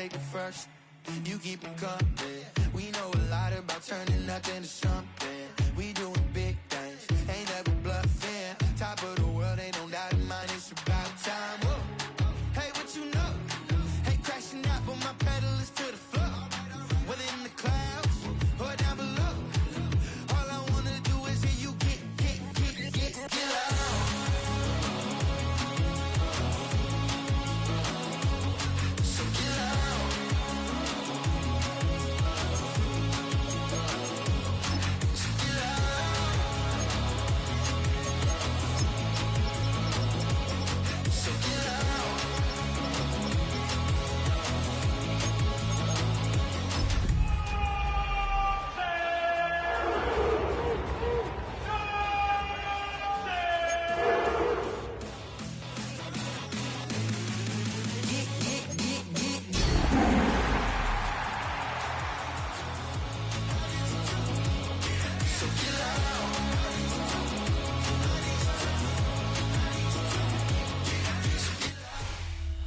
take the first. You keep them coming. We know a lot about turning nothing to something. We doing big things, ain't never bluffing. Top of the world, ain't no doubt in mine. It's about time. Whoa. Hey, what you know? Hey, crashing out, but my pedal is to the floor. Whether in the clouds or down below, all I wanna do is hear you get loud. So get loud. So get loud. So get loud.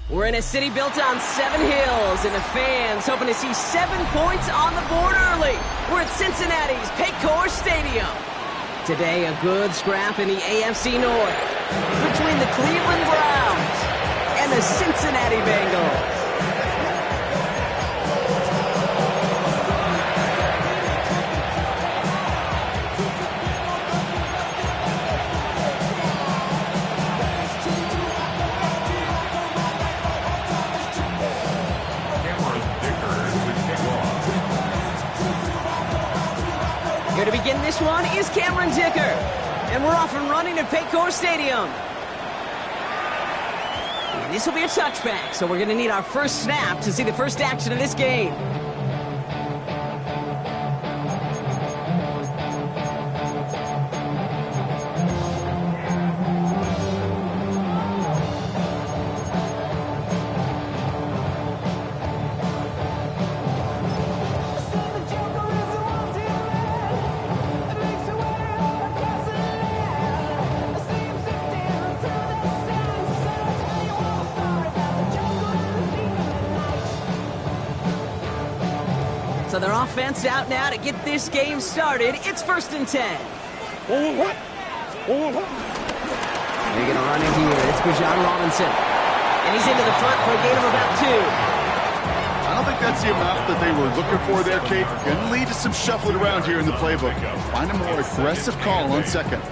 We're in a city built on 7 hills, and the fans hoping to see 7 points on the board early. We're at Cincinnati's Paycor Stadium. Today, a good scrap in the AFC North between the Cleveland Browns and the Cincinnati Bengals. Here to begin this one is Cameron Dicker. And we're off and running at Paycor Stadium. And this will be a touchback, so we're going to need our first snap to see the first action of this game. So their offense out now to get this game started. It's 1st and 10. They're going to run in here. It's Bijan Robinson. And he's into the front for a gain of about 2. I don't think that's the amount that they were looking for there, Kate. Going to lead to some shuffling around here in the playbook. Find a more aggressive call on second.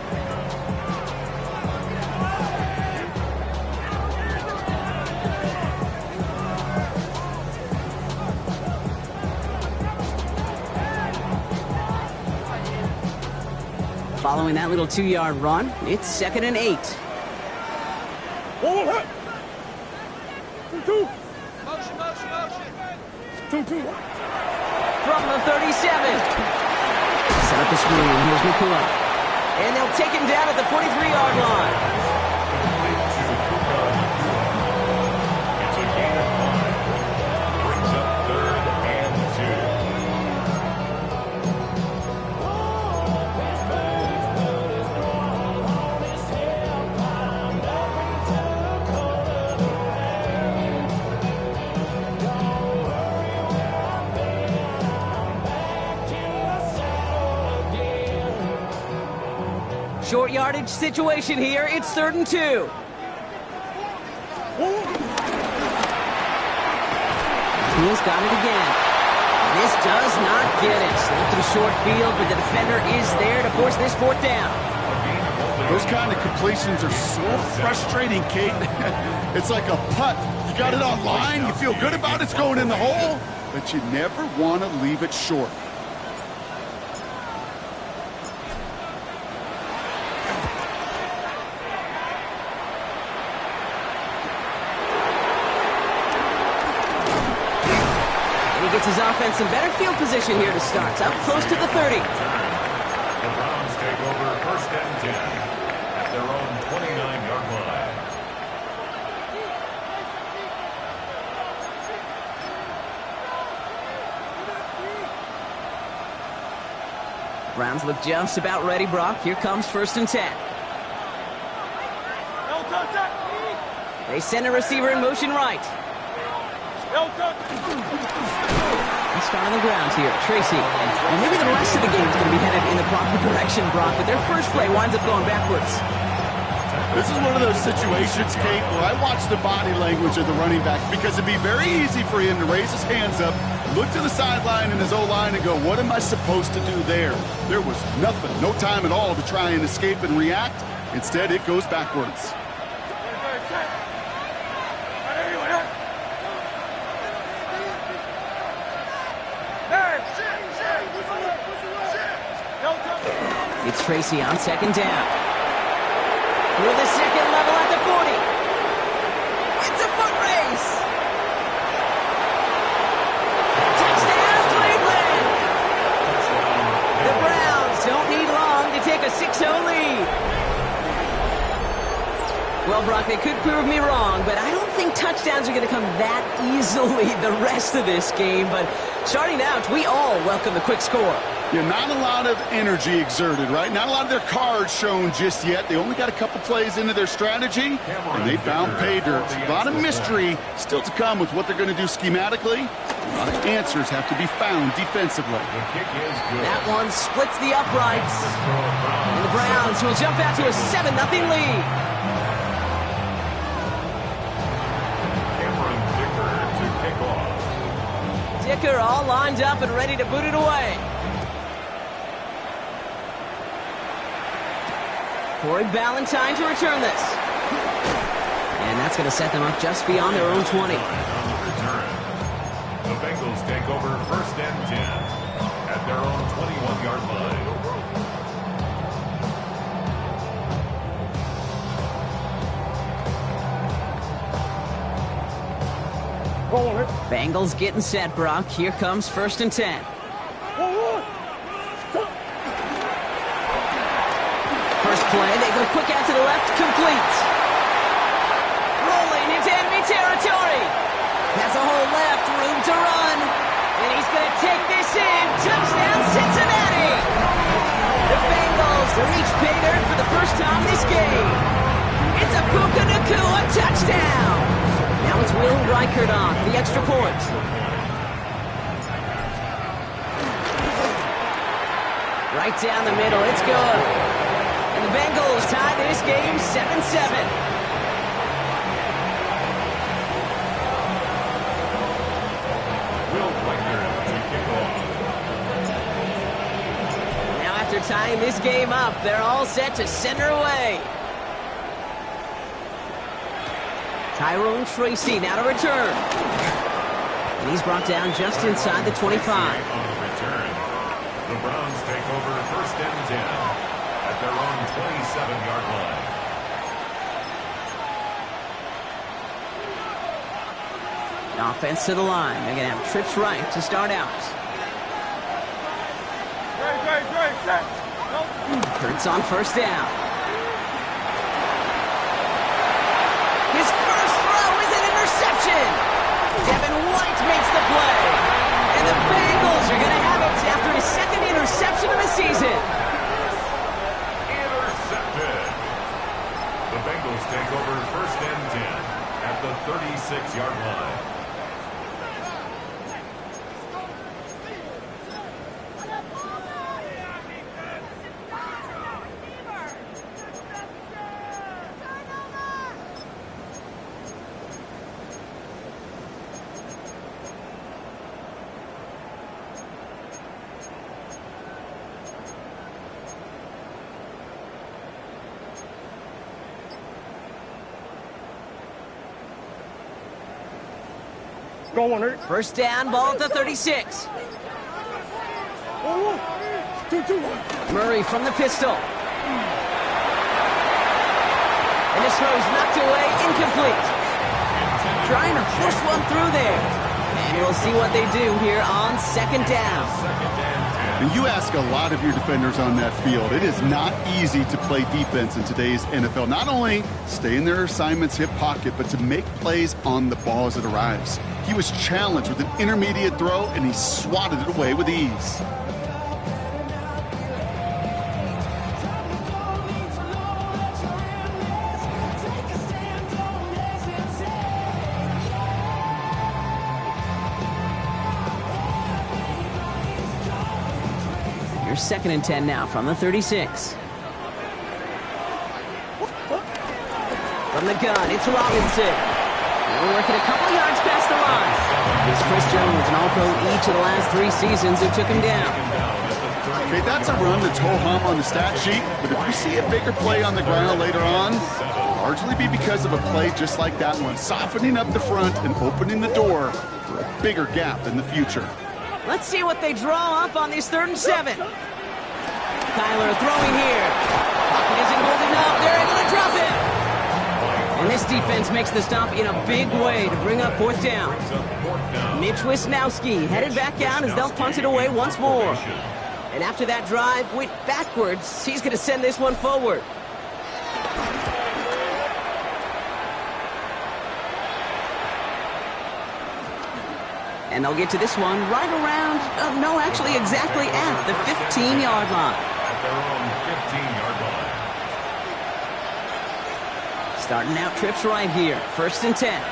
Following that little 2-yard run, it's 2nd and 8. From the 37. Set up the screen. Here's Mloa. And they'll take him down at the 43-yard line. It's a gain of 5. Brings up 3rd and 2. Short yardage situation here. It's 3rd and 2. He's got it again. This does not get it. Slipped in short field, but the defender is there to force this 4th down. Those kind of completions are so frustrating, Kate. It's like a putt. You got it on line, you feel good about it's going in the hole, but you never want to leave it short. Gets his offense in better field position here to start. It's up close to the 30. The Browns take over 1st and 10 at their own 29-yard line. Browns look just about ready, Brock. Here comes 1st and 10. They send a receiver in motion right. Let's start on the ground here. Tracy. And maybe the rest of the game is going to be headed in the proper direction, Brock, but their first play winds up going backwards. This is one of those situations, Kate, where I watch the body language of the running back because it'd be very easy for him to raise his hands up, look to the sideline in his O-line and go, what am I supposed to do there? There was nothing, no time at all to try and escape and react. Instead, it goes backwards. It's Tracy on second down. With a second level at the 40. It's a foot race. Touchdown, Cleveland. The Browns don't need long to take a 6-0 lead. Well, Brock, they could prove me wrong, but I don't think touchdowns are going to come that easily the rest of this game. But starting out, we all welcome the quick score. Yeah, not a lot of energy exerted, right? Not a lot of their cards shown just yet. They only got a couple plays into their strategy, and they found pay dirt. A lot of mystery still to come with what they're going to do schematically. A lot of answers have to be found defensively. That one splits the uprights. And the Browns will jump out to a 7-0 lead. Dicker all lined up and ready to boot it away. Corey Ballantyne to return this. And that's going to set them up just beyond their own 20. The Bengals take over first and 10 at their own 21-yard line. Bengals getting set, Brock. Here comes first and 10. First play, they go quick out to the left, complete. Rolling into enemy territory. Has a hole left, room to run. And he's going to take this in. Touchdown, Cincinnati. The Bengals reach pay dirt for the first time this game. It's a Puka Nacua touchdown. Now it's Will Reichert on the extra point. Right down the middle, it's good. And the Bengals tie this game 7-7. Will Reichert to kick off. Now after tying this game up, they're all set to center away. Tyrone Tracy now to return. And he's brought down just inside the 25. On the return, the Browns take over first and 10 at their own 27-yard line. Offense to the line. They're going to have trips right to start out. Hurts on first down. His first throw is an interception. Devin White makes the play. And the Bengals are going to have it after his second interception of the season. Intercepted. The Bengals take over first and 10 at the 36-yard line. First down, ball at the 36. Murray from the pistol. And this throw's knocked away, incomplete. Trying to push one through there. And we'll see what they do here on second down. And you ask a lot of your defenders on that field. It is not easy to play defense in today's NFL. Not only stay in their assignments, hip pocket, but to make plays on the ball as it arrives. He was challenged with an intermediate throw, and he swatted it away with ease. 2nd and 10 now from the 36. From the gun, it's Robinson. They're working a couple yards past the line. It's Chris Jones, an All-Pro each of the last 3 seasons, who took him down. Okay, that's a run that's ho-hum on the stat sheet, but if you see a bigger play on the ground later on, it'll largely be because of a play just like that one, softening up the front and opening the door for a bigger gap in the future. Let's see what they draw up on this 3rd and 7. Kyler throwing here. Pocket isn't holding up. They're able to drop it. And this defense makes the stop in a big way to bring up 4th down. Mitch Wisnowski headed back out as they'll punt it away once more. And after that drive went backwards, he's going to send this one forward. And they'll get to this one right around, actually exactly at the 15-yard line. At their own 15-yard line. Starting out trips right here, 1st and 10.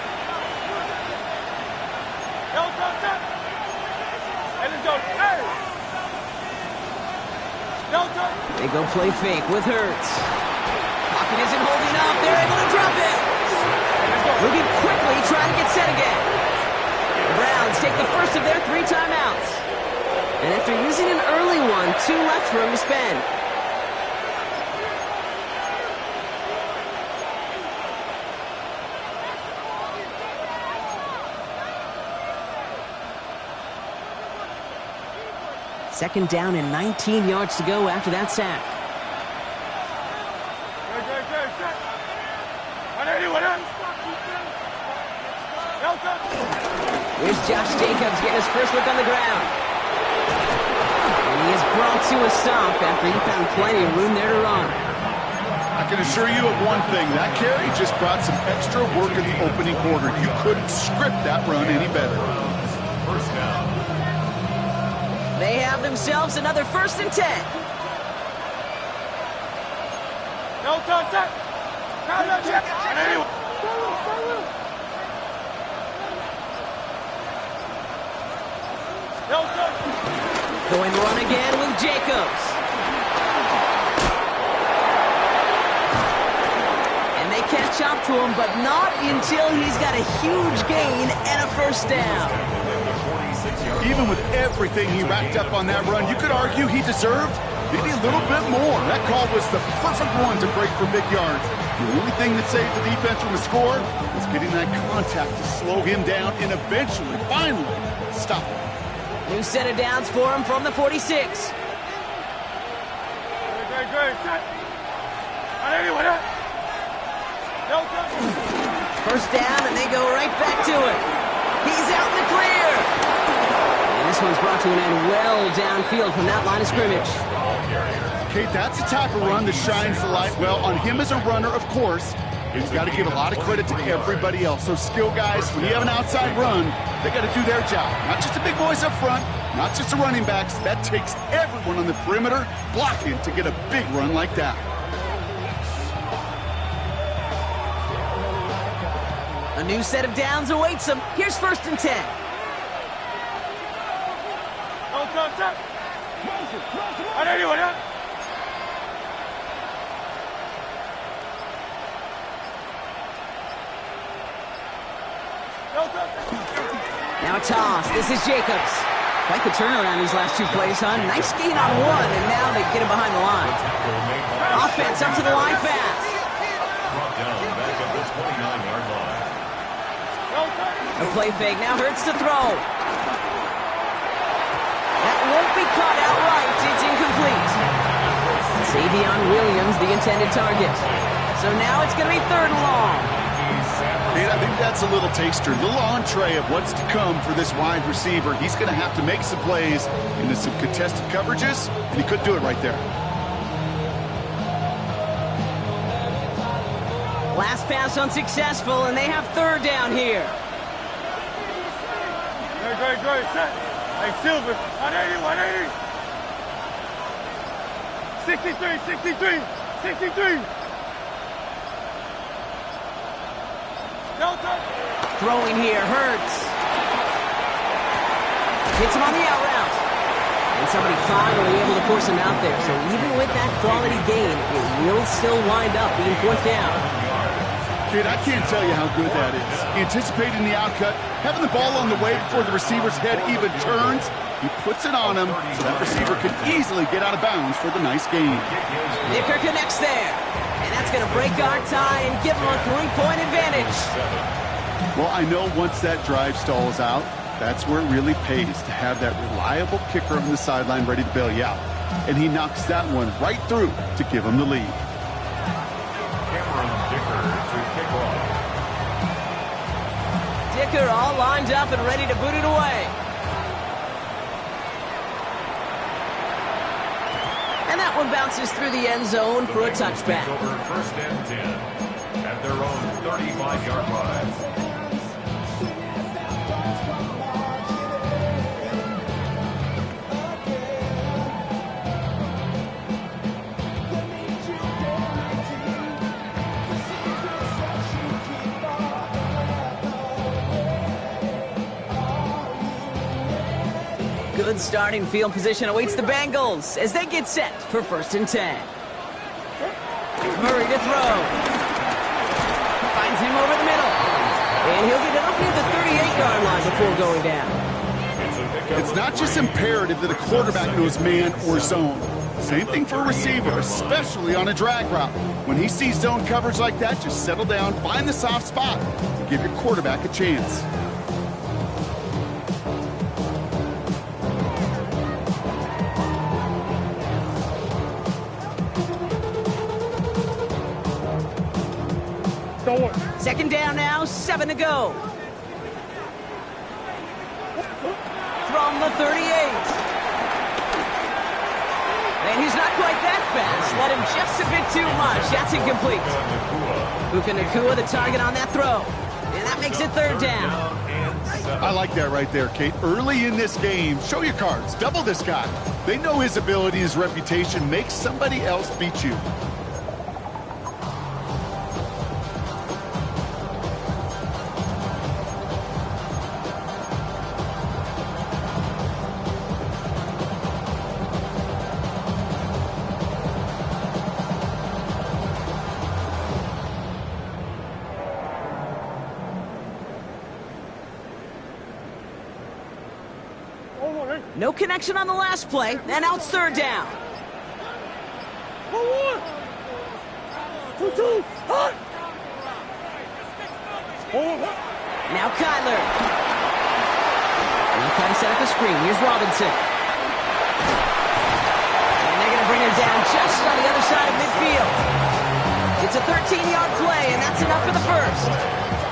They go play fake with Hurts. Pocket isn't holding up. They're able to drop it. Moving quickly, trying to get set again. The Browns take the first of their 3 timeouts. And after using an early one, 2 left for him to spend. Second down and 19 yards to go after that sack. Here's Josh Jacobs getting his first look on the ground. And he is brought to a stop after he found plenty of room there to run. I can assure you of one thing, that carry just brought some extra work in the opening quarter. You couldn't script that run any better. First down. They have themselves another 1st and 10. Going to run again with Jacobs. And they catch up to him, but not until he's got a huge gain and a 1st down. Even with everything he racked up on that run, you could argue he deserved maybe a little bit more. That call was the perfect one to break for big yards. The only thing that saved the defense from a score was getting that contact to slow him down and eventually, finally, stop him. New set of downs for him from the 46. First down, and they go right back to it. He's out in the clear. And this one's brought to an end well downfield from that line of scrimmage. Okay, that's the type of run that shines the light well on him as a runner, of course. He's got to give a lot of credit to everybody else. Those skill guys, when you have an outside run, they got to do their job. Not just the big boys up front, not just the running backs. That takes everyone on the perimeter blocking to get a big run like that. A new set of downs awaits him. Here's 1st and 10. Now a toss. This is Jacobs. Quite the turnaround these last 2 plays, huh? Nice gain on one, and now they get him behind the line. Offense up to the line fast. Brought down back at the 29-yard line. A play fake. Now Hurts to throw. That won't be caught outright. It's incomplete. Savion Williams, the intended target. So now it's going to be 3rd and long. And I think that's a little taster, a little entree of what's to come for this wide receiver. He's going to have to make some plays into some contested coverages, and he could do it right there. Last pass unsuccessful, and they have 3rd down here. Great. Set. Hey, Silver. 180. 63. Throwing here, Hurts. Hits him on the out route. And somebody finally able to force him out there. So even with that quality gain, it will still wind up being 4th down. Kid, I can't tell you how good that is. Anticipating the outcut, having the ball on the way before the receiver's head even turns, he puts it on him so that receiver can easily get out of bounds for the nice gain. Dicker connects there. And that's going to break our tie and give him a 3-point advantage. Well, I know once that drive stalls out, that's where it really pays to have that reliable kicker on the sideline ready to bail you out. And he knocks that one right through to give him the lead. Dicker all lined up and ready to boot it away. And that one bounces through the end zone for a touchback. Over 1st and 10 at their own 35-yard line. Good starting field position awaits the Bengals as they get set for 1st and 10. Murray to throw. Finds him over the middle. And he'll get it up near the 38-yard line before going down. It's not just imperative that a quarterback knows man or zone. Same thing for a receiver, especially on a drag route. When he sees zone coverage like that, just settle down, find the soft spot, and give your quarterback a chance. Second down now, 7 to go. From the 38. And he's not quite that fast. Let him just a bit too much. That's incomplete. Puka Nacua, the target on that throw. And that makes it 3rd down. I like that right there, Kate. Early in this game, show your cards. Double this guy. They know his ability, his reputation makes somebody else beat you. No connection on the last play, and now it's 3rd down. 2-2, hot! Now Kyler. He'll kind of set up the screen. Here's Robinson. And they're going to bring him down just on the other side of midfield. It's a 13-yard play, and that's enough for the first.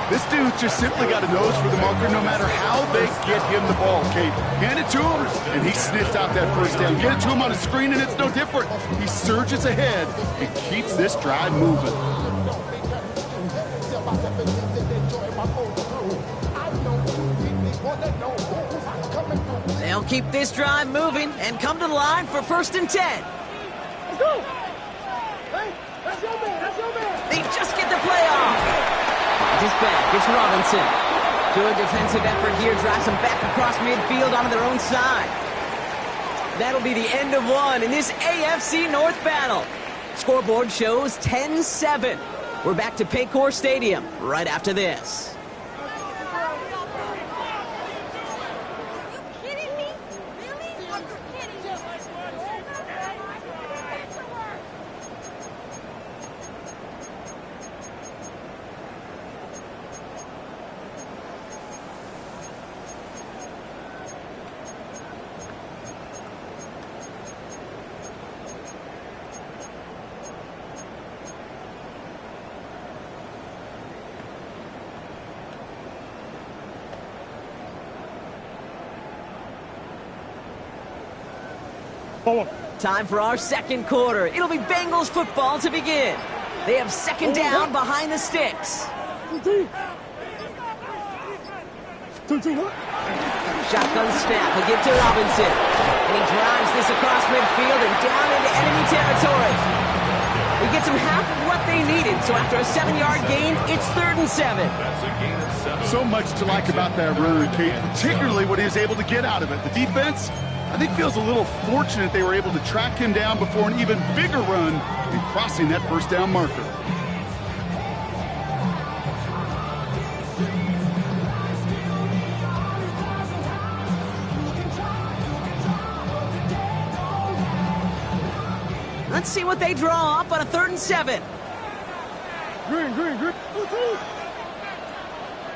This dude just simply got a nose for the marker no matter how they get him the ball, Kate. Hand it to him, and he sniffs out that first down. Get it to him on a screen, and it's no different. He surges ahead and keeps this drive moving. They'll keep this drive moving and come to the line for 1st and 10. Let's go! Hey, that's your man, that's your man! They just get the play off. It's back. It's Robinson. Good defensive effort here. Drives them back across midfield onto their own side. That'll be the end of one in this AFC North battle. Scoreboard shows 10-7. We're back to Paycor Stadium right after this. Time for our second quarter. It'll be Bengals football to begin. They have 2nd down behind the sticks. 2-2. Shotgun snap. He'll give to Robinson. And he drives this across midfield and down into enemy territory. He gets them half of what they needed. So after a 7-yard gain, it's 3rd and 7. That's a gain of 7. So much to like about that run, Kate, particularly what he was able to get out of it. The defense, I think feels a little fortunate they were able to track him down before an even bigger run in crossing that first down marker. Let's see what they draw up on a 3rd and 7. Green. 2, 2.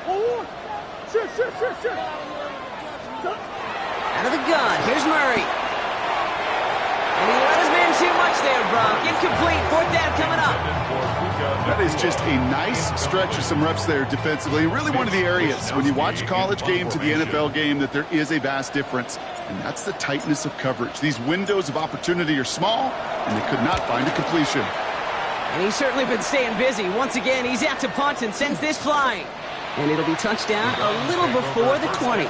1 more. Shift. Out of the gun, here's Murray. And he let his man too much there, Brock. Incomplete, 4th down coming up. That is just a nice stretch of some reps there defensively. Really one of the areas when you watch a college game to the NFL game that there is a vast difference. And that's the tightness of coverage. These windows of opportunity are small, and they could not find a completion. And he's certainly been staying busy. Once again, he's out to punt and sends this flying. And it'll be touchdown a little before the 20.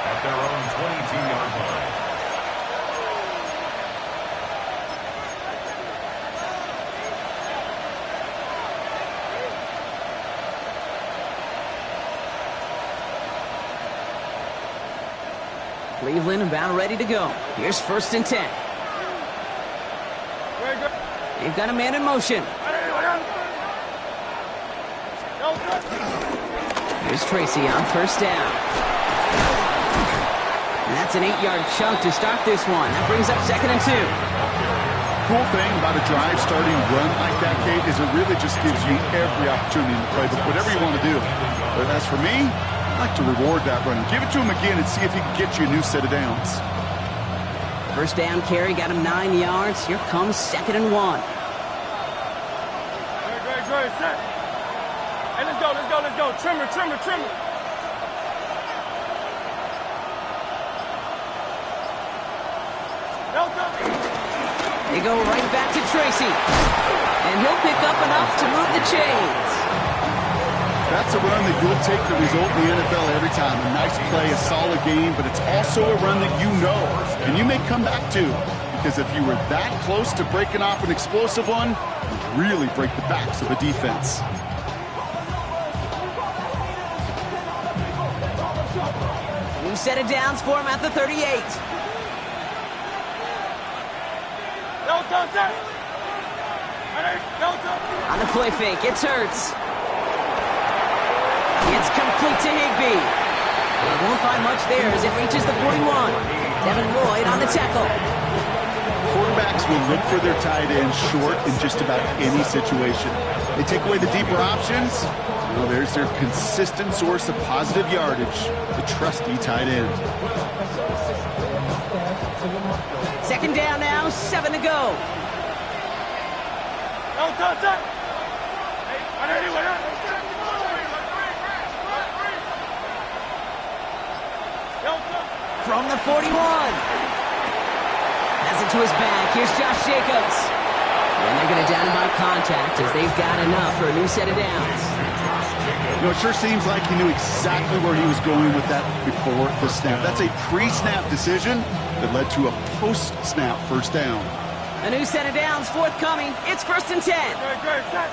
At their own 22-yard line. Cleveland about ready to go. Here's 1st and 10. They've got a man in motion. Here's Tracy on 1st down. And that's an 8-yard chunk to start this one. That brings up 2nd and 2. Cool thing about a drive starting run like that, Kate, is it really just gives you every opportunity in the playbook, whatever you want to do. But as for me, I like to reward that run. Give it to him again and see if he can get you a new set of downs. 1st down carry got him 9 yards. Here comes 2nd and 1. Great, set. Hey, let's go. Trimmer. They go right back to Tracy. And he'll pick up enough to move the chains. That's a run that you'll take the result in the NFL every time. A nice play, a solid game, but it's also a run that you know and you may come back to. Because if you were that close to breaking off an explosive one, you really break the backs of a defense. New set of downs for him at the 38. On the play fake, it's Hurts. It's complete to Higbee. They won't find much there as it reaches the 41. Devin Lloyd on the tackle. Quarterbacks will look for their tight end short in just about any situation. They take away the deeper options. Well, there's their consistent source of positive yardage, the trusty tight end. 2nd down now, 7 to go. From the 41. Has it to his back. Here's Josh Jacobs. And they're going to down him by contact as they've got enough for a new set of downs. You know, it sure seems like he knew exactly where he was going with that before the snap. That's a pre-snap decision that led to a post-snap 1st down. A new set of downs forthcoming. It's 1st and 10. Great, set.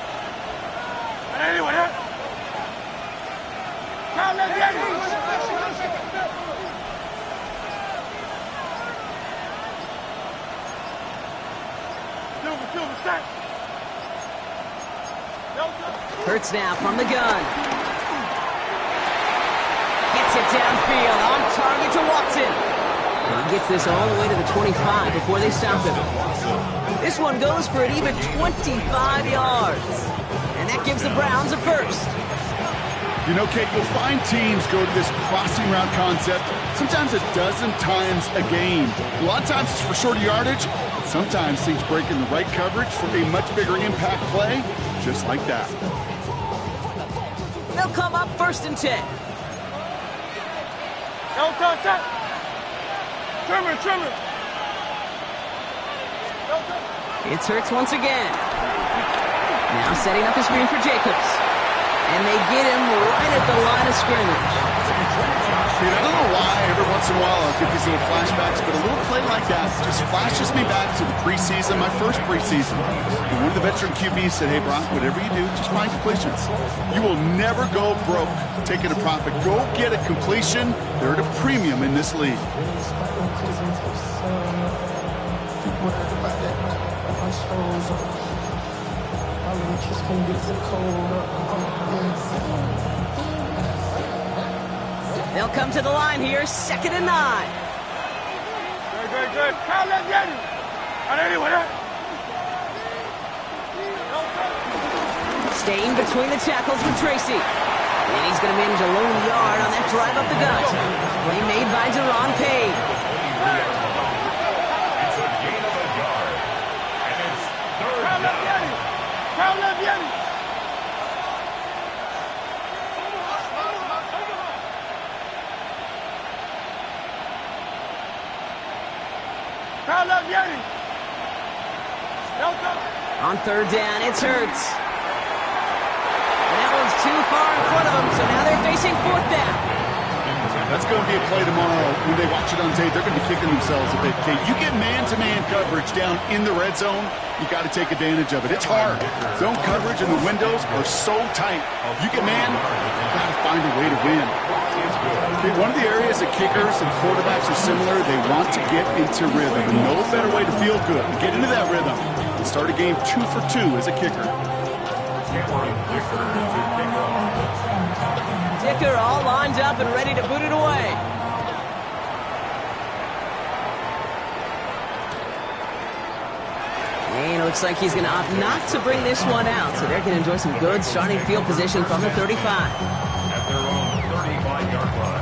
Hurts now from the gun. Gets it downfield, on target to Watson. And he gets this all the way to the 25 before they stop him. This one goes for an even 25 yards. And that gives the Browns a 1st. You know, Kate, you'll find teams go to this crossing route concept sometimes a dozen times a game. A lot of times it's for shorter yardage, but sometimes things break in the right coverage for a much bigger impact play, just like that. They'll come up 1st and 10. Trimmer. It's Hurts once again. Now setting up a screen for Jacobs. And they get him right at the line of scrimmage. And I don't know why every once in a while I'll get these little flashbacks, but a little play like that just flashes me back to the preseason, my first preseason. And one of the veteran QBs said, hey, Brock, whatever you do, just find completions. You will never go broke taking a profit. Go get a completion. They're at a premium in this league. They'll come to the line here, 2nd and 9. Good. Kyle, let's get it. Staying between the tackles for Tracy. And he's going to manage a lone yard on that drive up the gut. Play made by Deron Payne. It's a gain of a yard. And it's 3rd down. Kyle, let's get it. Kyle, let's get it. On 3rd down, it's Hurts. And that one's too far in front of them, so now they're facing 4th down. That's going to be a play tomorrow. When they watch it on tape, they're going to be kicking themselves a bit. Okay, you get man-to-man coverage down in the red zone, you got to take advantage of it. It's hard. Zone coverage and the windows are so tight. You get man, you got to find a way to win. Okay, one of the areas that kickers and quarterbacks are similar, they want to get into rhythm. And no better way to feel good, to get into that rhythm, and start a game 2 for 2 as a kicker. Dicker all lined up and ready to boot it away. And it looks like he's going to opt not to bring this one out, so they're going to enjoy some good starting field position from the 35. At their own 35-yard line.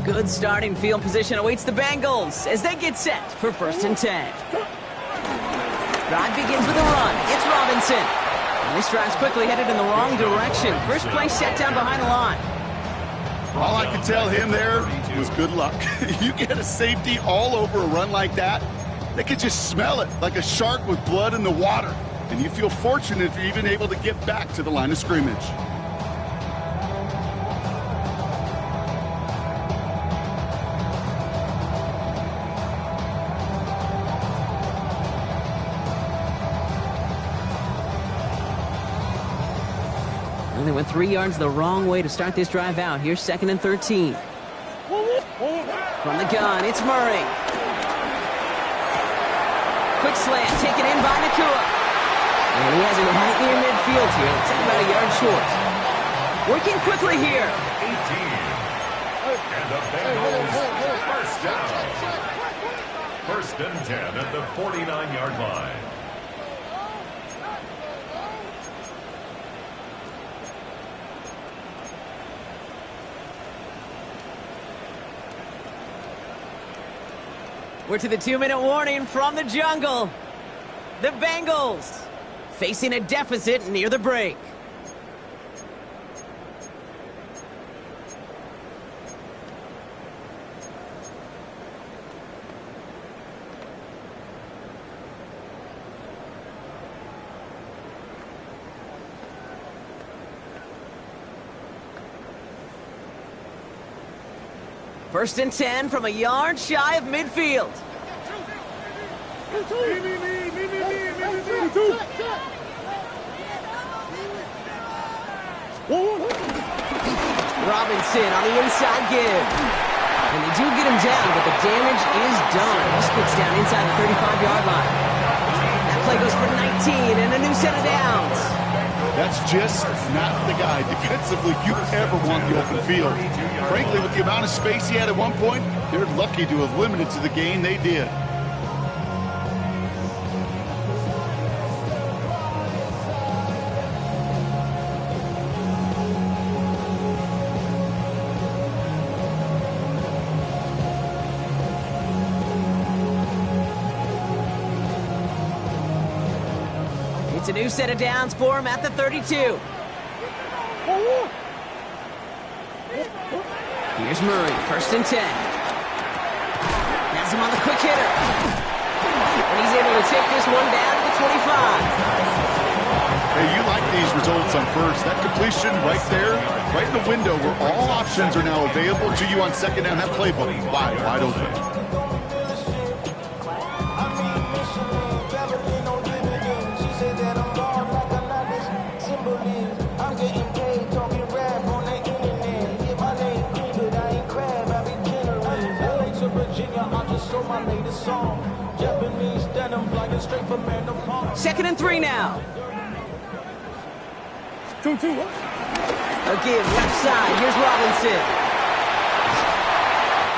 Good starting field position awaits the Bengals as they get set for 1st and 10. Drive begins with a run. It's Robinson. And this drive's quickly headed in the wrong direction. First play set down behind the line. All I could tell him there was good luck. You get a safety all over a run like that, they could just smell it like a shark with blood in the water. And you feel fortunate if you're even able to get back to the line of scrimmage. They went 3 yards the wrong way to start this drive out. Here's 2nd and 13. From the gun, it's Murray. Quick slant taken in by Nakua. And he has it right near midfield here. It's about a yard short. Working quickly here. 18. And the Bengals first down. 1st and 10 at the 49-yard line. We're to the 2-minute warning from the jungle. The Bengals facing a deficit near the break. First and 10 from a yard shy of midfield. Robinson on the inside give. And they do get him down, but the damage is done. This gets down inside the 35-yard line. That play goes for 19 and a new set of downs. That's just not the guy defensively you ever want the open field. Frankly, with the amount of space he had at one point, they're lucky to have limited to the gain they did. It's a new set of downs for him at the 32. Here's Murray, 1st and 10. Has him on the quick hitter. And he's able to take this one down to the 25. Hey, you like these results on first. That completion right there, right in the window where all options are now available to you on 2nd down. That playbook wide open. Second and 3 now. 2-2. A give left side. Here's Robinson.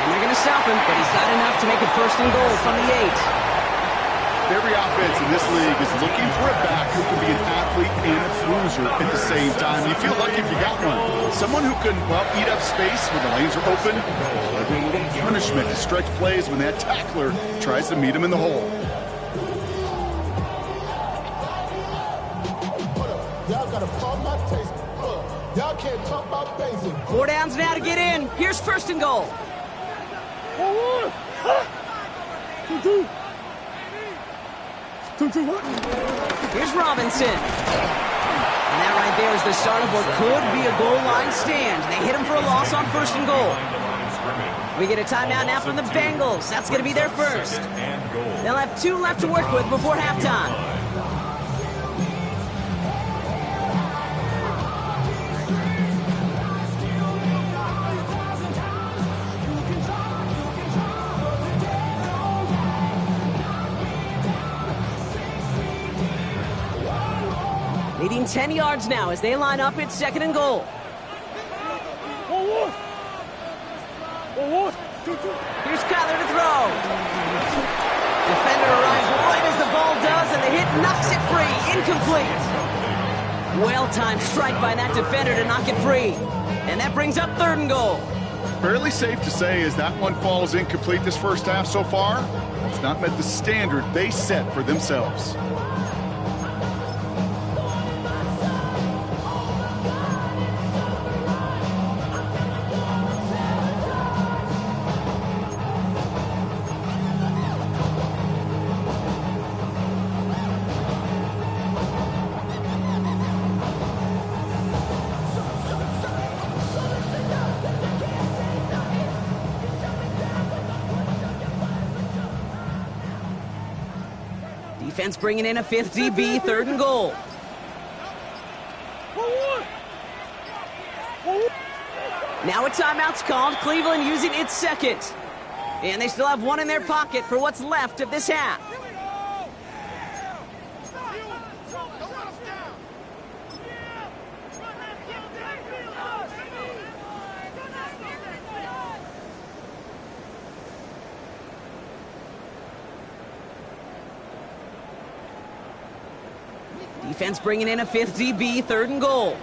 And they're going to stop him, but he's got enough to make it 1st and goal from the 8. Every offense in this league is looking for a back who can be an athlete and a bruiser at the same time. You feel lucky if you got one. Someone who can, well, eat up space when the lanes are open, or do a little punishment to stretch plays when that tackler tries to meet him in the hole. Y'all gotta pump my taste. Y'all can't talk about basic. 4 downs now to get in. Here's 1st and goal. 2-2. 2-2. Here's Robinson. And that right there is the start of what could be a goal line stand. They hit him for a loss on 1st and goal. We get a timeout now from the Bengals. That's going to be their first. They'll have 2 left to work with before halftime. Leading 10 yards now as they line up. It's 2nd and goal. Here's Kyler to throw. Defender arrives right as the ball does, and the hit knocks it free. Incomplete. Well-timed strike by that defender to knock it free. And that brings up 3rd and goal. Fairly safe to say as that one falls incomplete this first half so far, it's not met the standard they set for themselves. Defense bringing in a 5th DB, 3rd and goal. Now a timeout's called. Cleveland using its 2nd. And they still have 1 in their pocket for what's left of this half. Defense bringing in a 5th DB, 3rd and goal.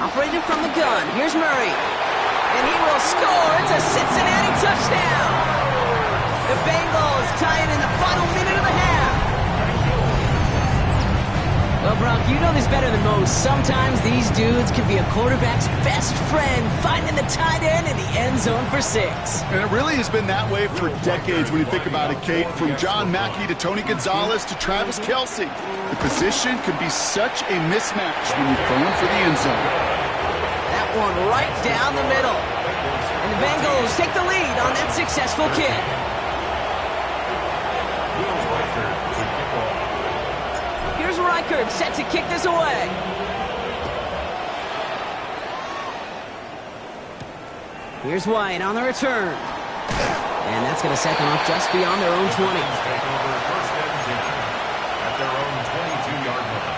Operating from the gun, here's Murray. And he will score. It's a Cincinnati touchdown. The Bengals tie it in the final minute of the half. Well, Brock, you know this better than most. Sometimes these dudes can be a quarterback's best friend, finding the tight end in the end zone for 6. And it really has been that way for decades when you think about it, Kate. From John Mackey to Tony Gonzalez to Travis Kelce. The position can be such a mismatch when you're going for the end zone. That one right down the middle. And the Bengals take the lead on that successful kick. Here's Reichert set to kick this away. Here's White on the return. And that's going to set them up just beyond their own 20. First and 10 at their own 22-yard line.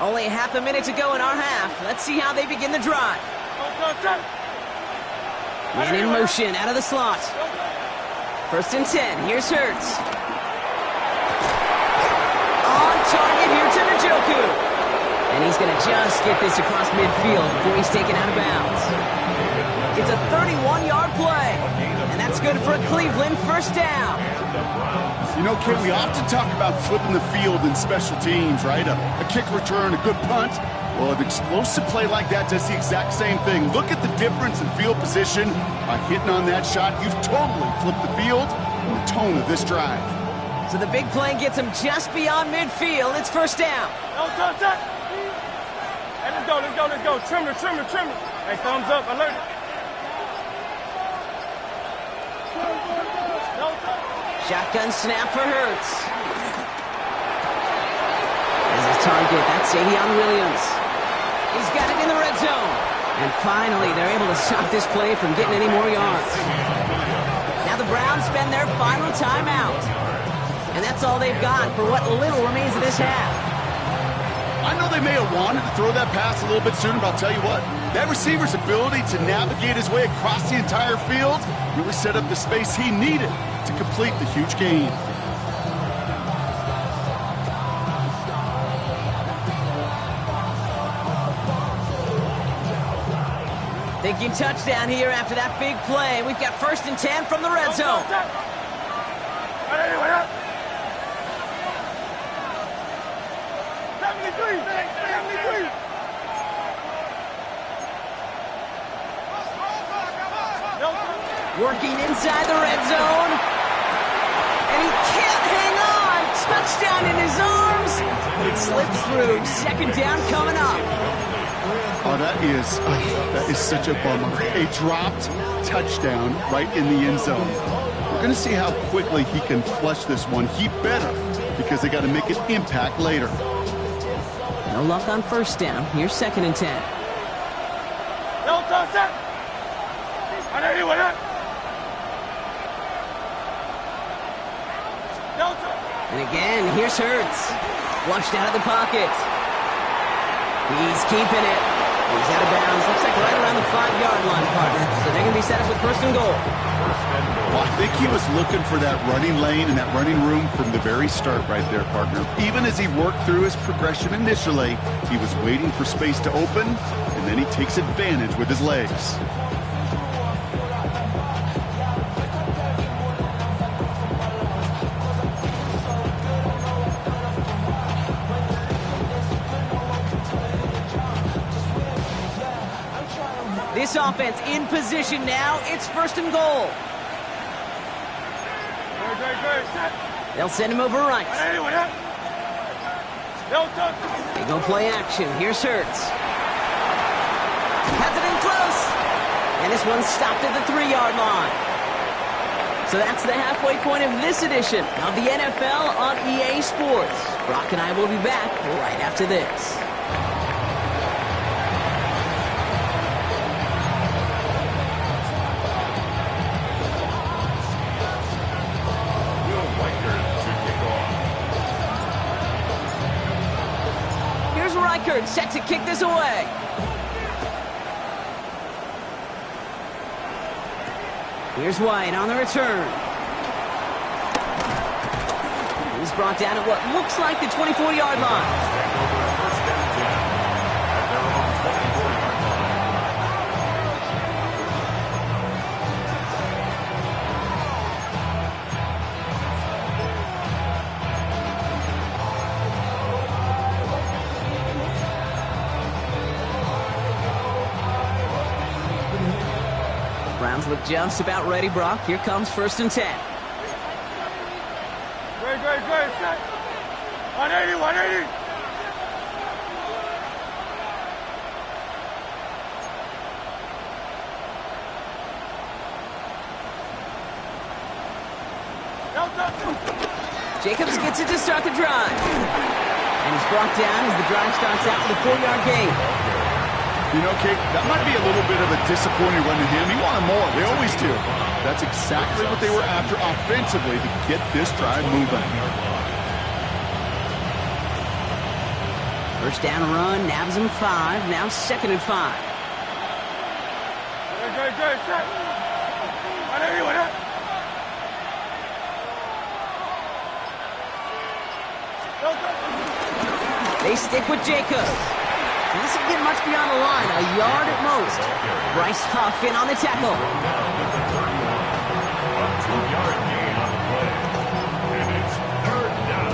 Only half a minute to go in our half. Let's see how they begin the drive. Man in motion, out of the slot. 1st and 10, here's Hurts. On target here to Njoku. And he's going to just get this across midfield before he's taken out of bounds. It's a 31-yard play. And that's good for a Cleveland 1st down. You know, Kit, we often talk about flipping the field in special teams, right? A kick return, a good punt. Well, an explosive play like that does the exact same thing. Look at the difference in field position. By hitting on that shot, you've totally flipped the field and the tone of this drive. So the big play gets him just beyond midfield. It's 1st down. No touch, touch. Hey, let's go, let's go, let's go. Trimmer, trimmer, trimmer. Hey, thumbs up, alert. No touch. Shotgun snap for Hurts. As his target, that's Savion Williams. He's got it in the red zone. And finally, they're able to stop this play from getting any more yards. Now the Browns spend their final timeout. And that's all they've got for what little remains of this half. I know they may have wanted to throw that pass a little bit sooner, but I'll tell you what, that receiver's ability to navigate his way across the entire field really set up the space he needed to complete the huge gain. Thinking touchdown here after that big play. We've got 1st and 10 from the red zone. 73, 73. Working inside the red zone. And he can't hang on. Touchdown in his arms. It slips through. 2nd down coming up. Oh, that is such a bummer. A dropped touchdown right in the end zone. We're going to see how quickly he can flush this one. He better, because they got to make an impact later. No luck on 1st down. Here's 2nd and 10. No touch, touch. And again, here's Hurts. Flushed out of the pocket. He's keeping it. He's out of bounds. Looks like right around the 5-yard line, partner. So they're going to be set up with 1st and goal. Well, I think he was looking for that running lane and that running room from the very start right there, partner. Even as he worked through his progression initially, he was waiting for space to open, and then he takes advantage with his legs. This offense in position now. It's 1st and goal. They'll send him over right. They go play action. Here's Hurts. Has it in close. And this one's stopped at the 3-yard line. So that's the halfway point of this edition of the NFL on EA Sports. Brock and I will be back right after this. Reichard set to kick this away. Here's White on the return. He's brought down at what looks like the 24-yard line. Browns look just about ready, Brock. Here comes 1st and 10. Great, set. 180, 180. Jacobs gets it to start the drive. And he's brought down as the drive starts out with a 4-yard gain. You know, Kate, that might be a little bit of a disappointing run to him. He wanted more. They always do. That's exactly what they were after offensively to get this drive moving. 1st down run, nabs him 5. Now 2nd and 5. Great, set. They stick with Jacobs. He doesn't get much beyond the line, a yard at most. Bryce Huff in on the tackle. A 2-yard gain on the play. And it's 3rd down.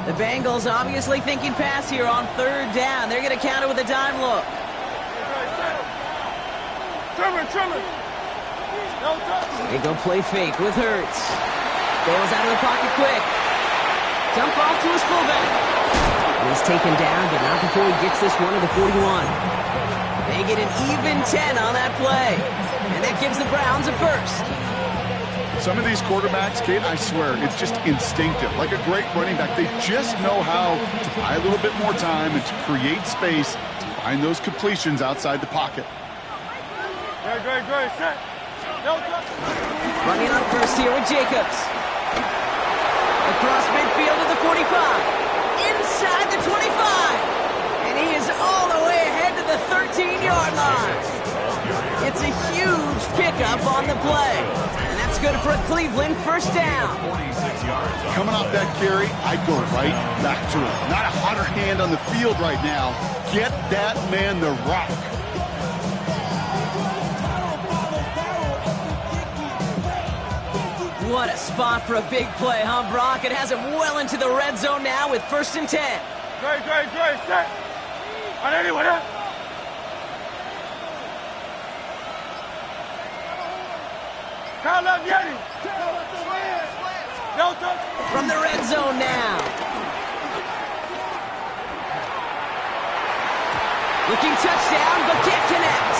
The Bengals obviously thinking pass here on 3rd down. They're going to counter with a dime look. Trimmer. They go play fake with Hurts. Bails out of the pocket quick. Dump off to his fullback. And he's taken down, but not before he gets this one to the 41. They get an even 10 on that play. And that gives the Browns a first. Some of these quarterbacks, Kate, I swear, it's just instinctive. Like a great running back, they just know how to buy a little bit more time and to create space to find those completions outside the pocket. Great, set. Running on first here with Jacobs. Across midfield to the 45. Inside the 25. And he is all the way ahead to the 13-yard line. It's a huge pickup on the play. And that's good for a Cleveland first down. 46 yards. Coming off that carry, I'd go right back to it. Not a hotter hand on the field right now. Get that man the rock. What a spot for a big play, huh, Brock? It has him well into the red zone now with 1st and 10. Great, set. On anyone else? Kyle up, Yeti. From the red zone now. Looking touchdown, but can't connect.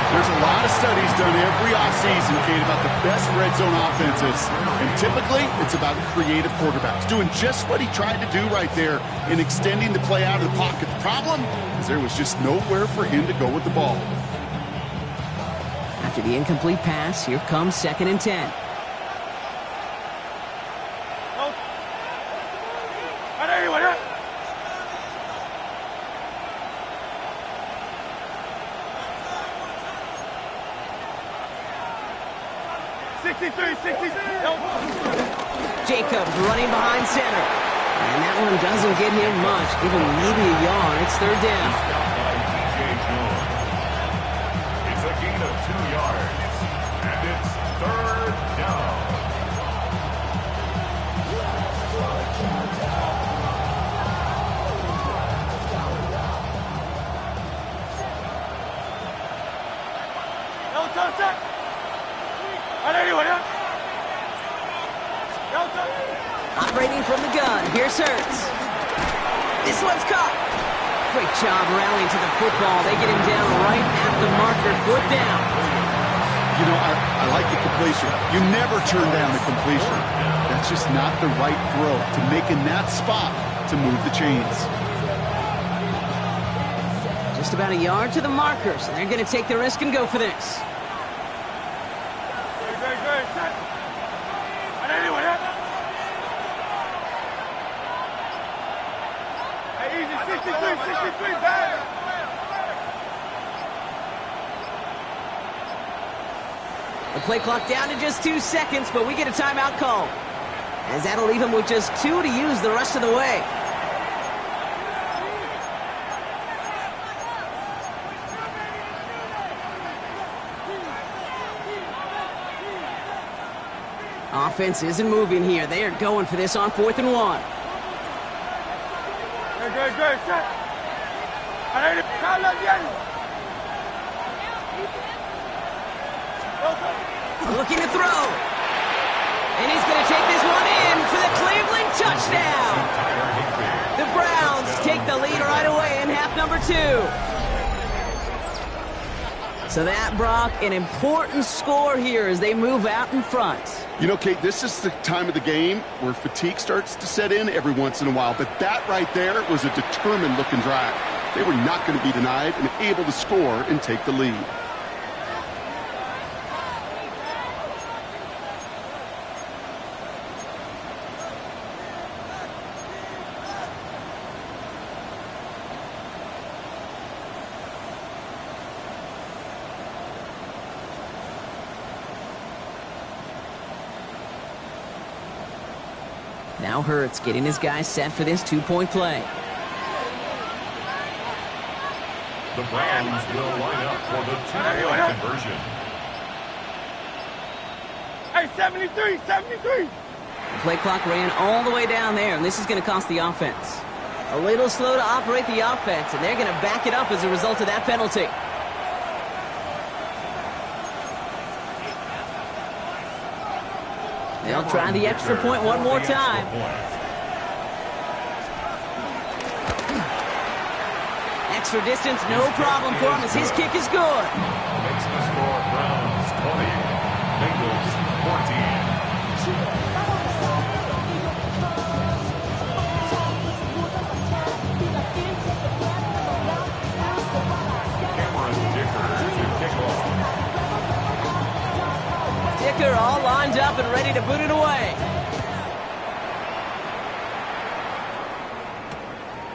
There's a lot of studies done every offseason, Kate, about the best red zone offenses. And typically, it's about creative quarterbacks doing just what he tried to do right there in extending the play out of the pocket. The problem is there was just nowhere for him to go with the ball. After the incomplete pass, here comes 2nd and 10. On anyone else? Jacobs running behind center. And that one doesn't get him much. Give him maybe a yard. It's 3rd down. It's a gain of 2 yards. And it's 3rd down. On anyone else? Operating from the gun. Here's Hurts. This one's caught. Great job rallying to the football. They get him down right at the marker. 4th down. You know, I like the completion. You never turn down the completion. That's just not the right throw to make in that spot to move the chains. Just about a yard to the markers. And they're going to take the risk and go for this. Great, set. On anyone else? Hey, easy, 63, back. The play clock down to just 2 seconds, but we get a timeout call. As that'll leave him with just 2 to use the rest of the way. Offense isn't moving here. They are going for this on 4th and 1. Great, set. On anyone else? Looking to throw. And he's going to take this one in for the Cleveland touchdown. The Browns take the lead right away in half number 2. So that, Brock, an important score here as they move out in front. You know, Kate, this is the time of the game where fatigue starts to set in every once in a while. But that right there was a determined-looking drive. They were not going to be denied and able to score and take the lead. Now Hurts getting his guys set for this two-point play. The Browns will line up for the two-point conversion. Hey, 73, 73. The play clock ran all the way down there, and this is going to cost the offense. A little slow to operate the offense, and they're going to back it up as a result of that penalty. They'll try the extra point one more time. Extra distance, no problem for him as his kick is good. Makes the score Browns 20, Bengals 14. Dicker all lined up and ready to boot it away.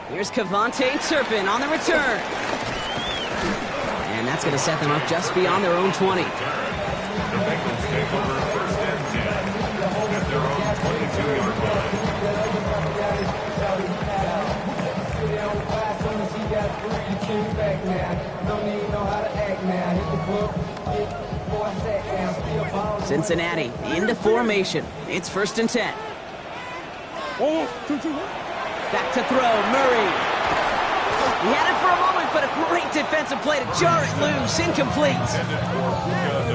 Here's Kavontae Turpin on the return. And that's going to set them up just beyond their own 20. The Bengals take over first and 10 at their own 22-yard line. Cincinnati into formation. It's first and 10. Back to throw, Murray. He had it for a moment, but a great defensive play to jar it loose, incomplete.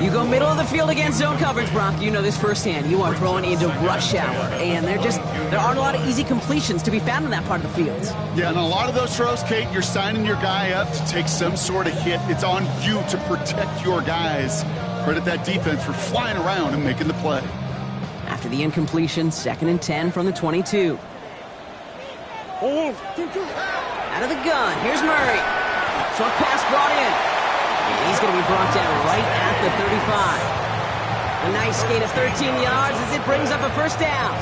You go middle of the field against zone coverage, Brock. You know this firsthand. You are throwing into rush hour, and there aren't a lot of easy completions to be found in that part of the field. Yeah, and a lot of those throws, Kate, you're signing your guy up to take some sort of hit. It's on you to protect your guys. Credit that defense for flying around and making the play. After the incompletion, second and 10 from the 22. Out of the gun, here's Murray. Short pass brought in. And he's going to be brought down right at the 35. A nice skate of 13 yards as it brings up a first down.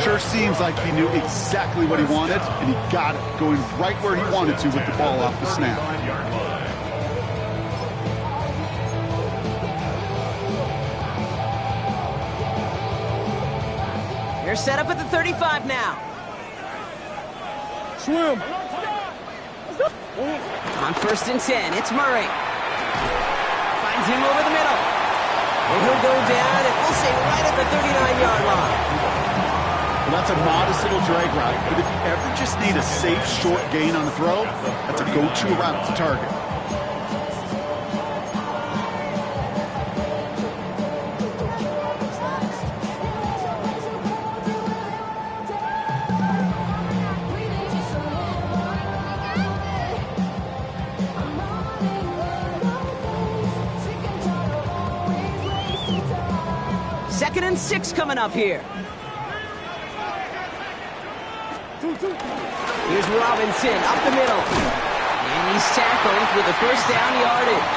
Sure seems like he knew exactly what he wanted, and he got it, going right where he wanted to with the ball off the snap. They're set up at the 35 now. Swim. On first and 10, it's Murray. Finds him over the middle. And he'll go down, and we'll say right at the 39-yard line. Well, that's a modest little drag route, but if you ever just need a safe, short gain on the throw, that's a go-to route to target. Second and 6 coming up here. Here's Robinson up the middle. And he's tackled with the first down yardage.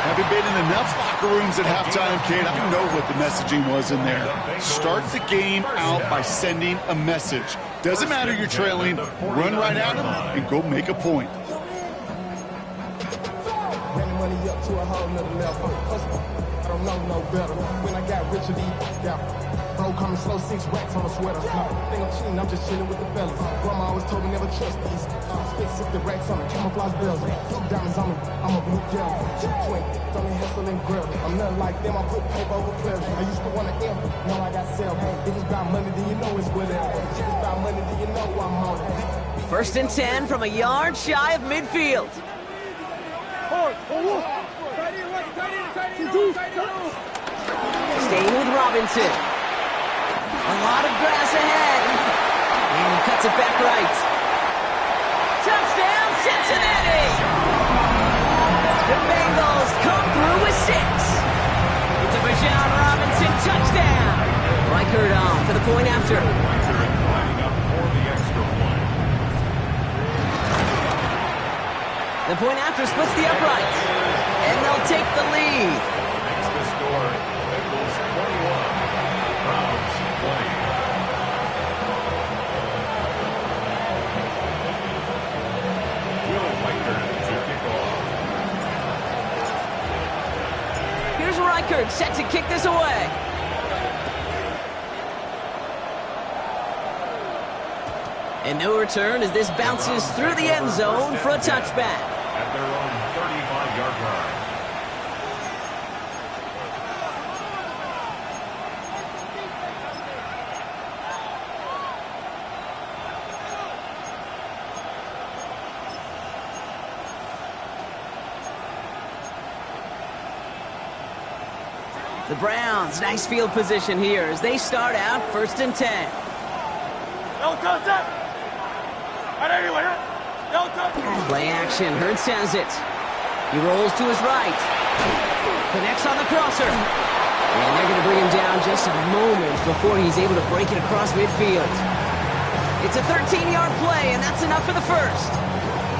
Having been in enough locker rooms at halftime, Kate, I know what the messaging was in there. Start the game out by sending a message. Doesn't matter you're trailing, run right at them and go make a point. I don't know no better. When I got richer, bro, coming slow, 6 racks on a sweater. Think I'm cheating, I'm just chilling with the fellas. Grandma always told me never trust these. Spit 60 racks on the camouflage bells. Blue diamonds on me, I'm a blue gel. Twin, from the hustle and grill. I'm nothing like them, I put paper over pleasure. I used to want to M, now I got sell. If it's about money, then you know it's whatever. If it's about money, then you know I'm on it. First and 10 from a yard shy of midfield. Staying with Robinson. A lot of grass ahead. And he cuts it back right. Touchdown, Cincinnati! The Bengals come through with 6. It's a Bijan Robinson touchdown. Reichert on for the point after. Lining up for the extra point. The point after splits the uprights. And they'll take the lead. Makes the score Bengals 21, Browns 20. Will Reichert to kick off. Here's Reichert set to kick this away. And no return as this bounces through the end zone for a touchback. At their own 35-yard line. The Browns, nice field position here as they start out 1st and 10. No touch that. Anyway, no touch. Play action, Hurts has it. He rolls to his right. Connects on the crosser. And they're going to bring him down just a moment before he's able to break it across midfield. It's a 13-yard play, and that's enough for the first.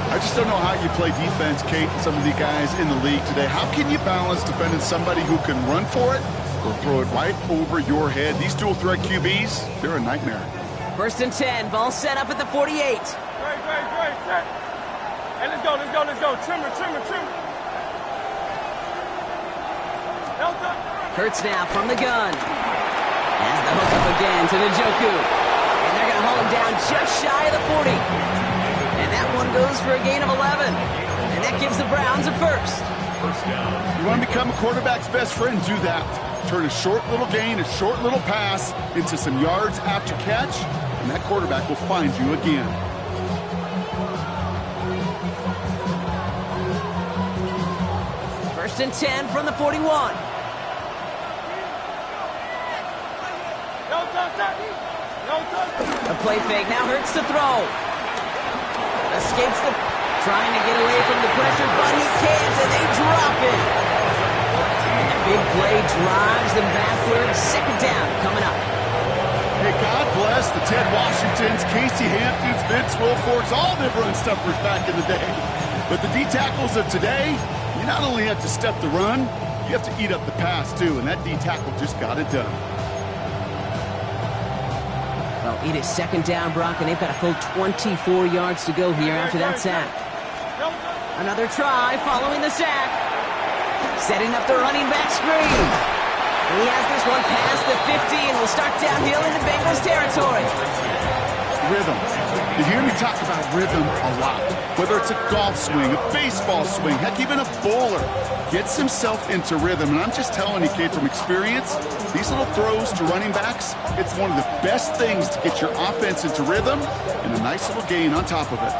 I just don't know how you play defense, Kate, and some of the guys in the league today. How can you balance defending somebody who can run for it or throw it right over your head? These dual threat QBs, they're a nightmare. 1st and 10, ball set up at the 48. Great, set. Hey, let's go. Trimmer. No touch. Hurts now from the gun. Has the hook up again to Njoku. And they're going to haul him down just shy of the 40. And that one goes for a gain of 11. And that gives the Browns a first. First down. You want to become a quarterback's best friend? Do that. Turn a short little gain, a short little pass into some yards after catch, and that quarterback will find you again. First and 10 from the 41. No touch that. No touch. A play fake now Hurts to throw. Escapes trying to get away from the pressure, but he can't, and they drop it. And the big play drives them backwards. 2nd down coming up. Hey, God bless the Ted Washingtons, Casey Hamptons, Vince Wilforks, all them run stuffers back in the day. But the D-tackles of today, you not only have to stuff the run, you have to eat up the pass, too, and that D-tackle just got it done. Well, it is 2nd down, Brock, and they've got a full 24 yards to go here after that sack. Another try following the sack. Setting up the running back screen. He has this one past the 50 and will start downhill into Bengals territory. Rhythm. You hear me talk about rhythm a lot. Whether it's a golf swing, a baseball swing, heck, even a bowler gets himself into rhythm. And I'm just telling you, kid, from experience, these little throws to running backs, it's one of the best things to get your offense into rhythm and a nice little gain on top of it.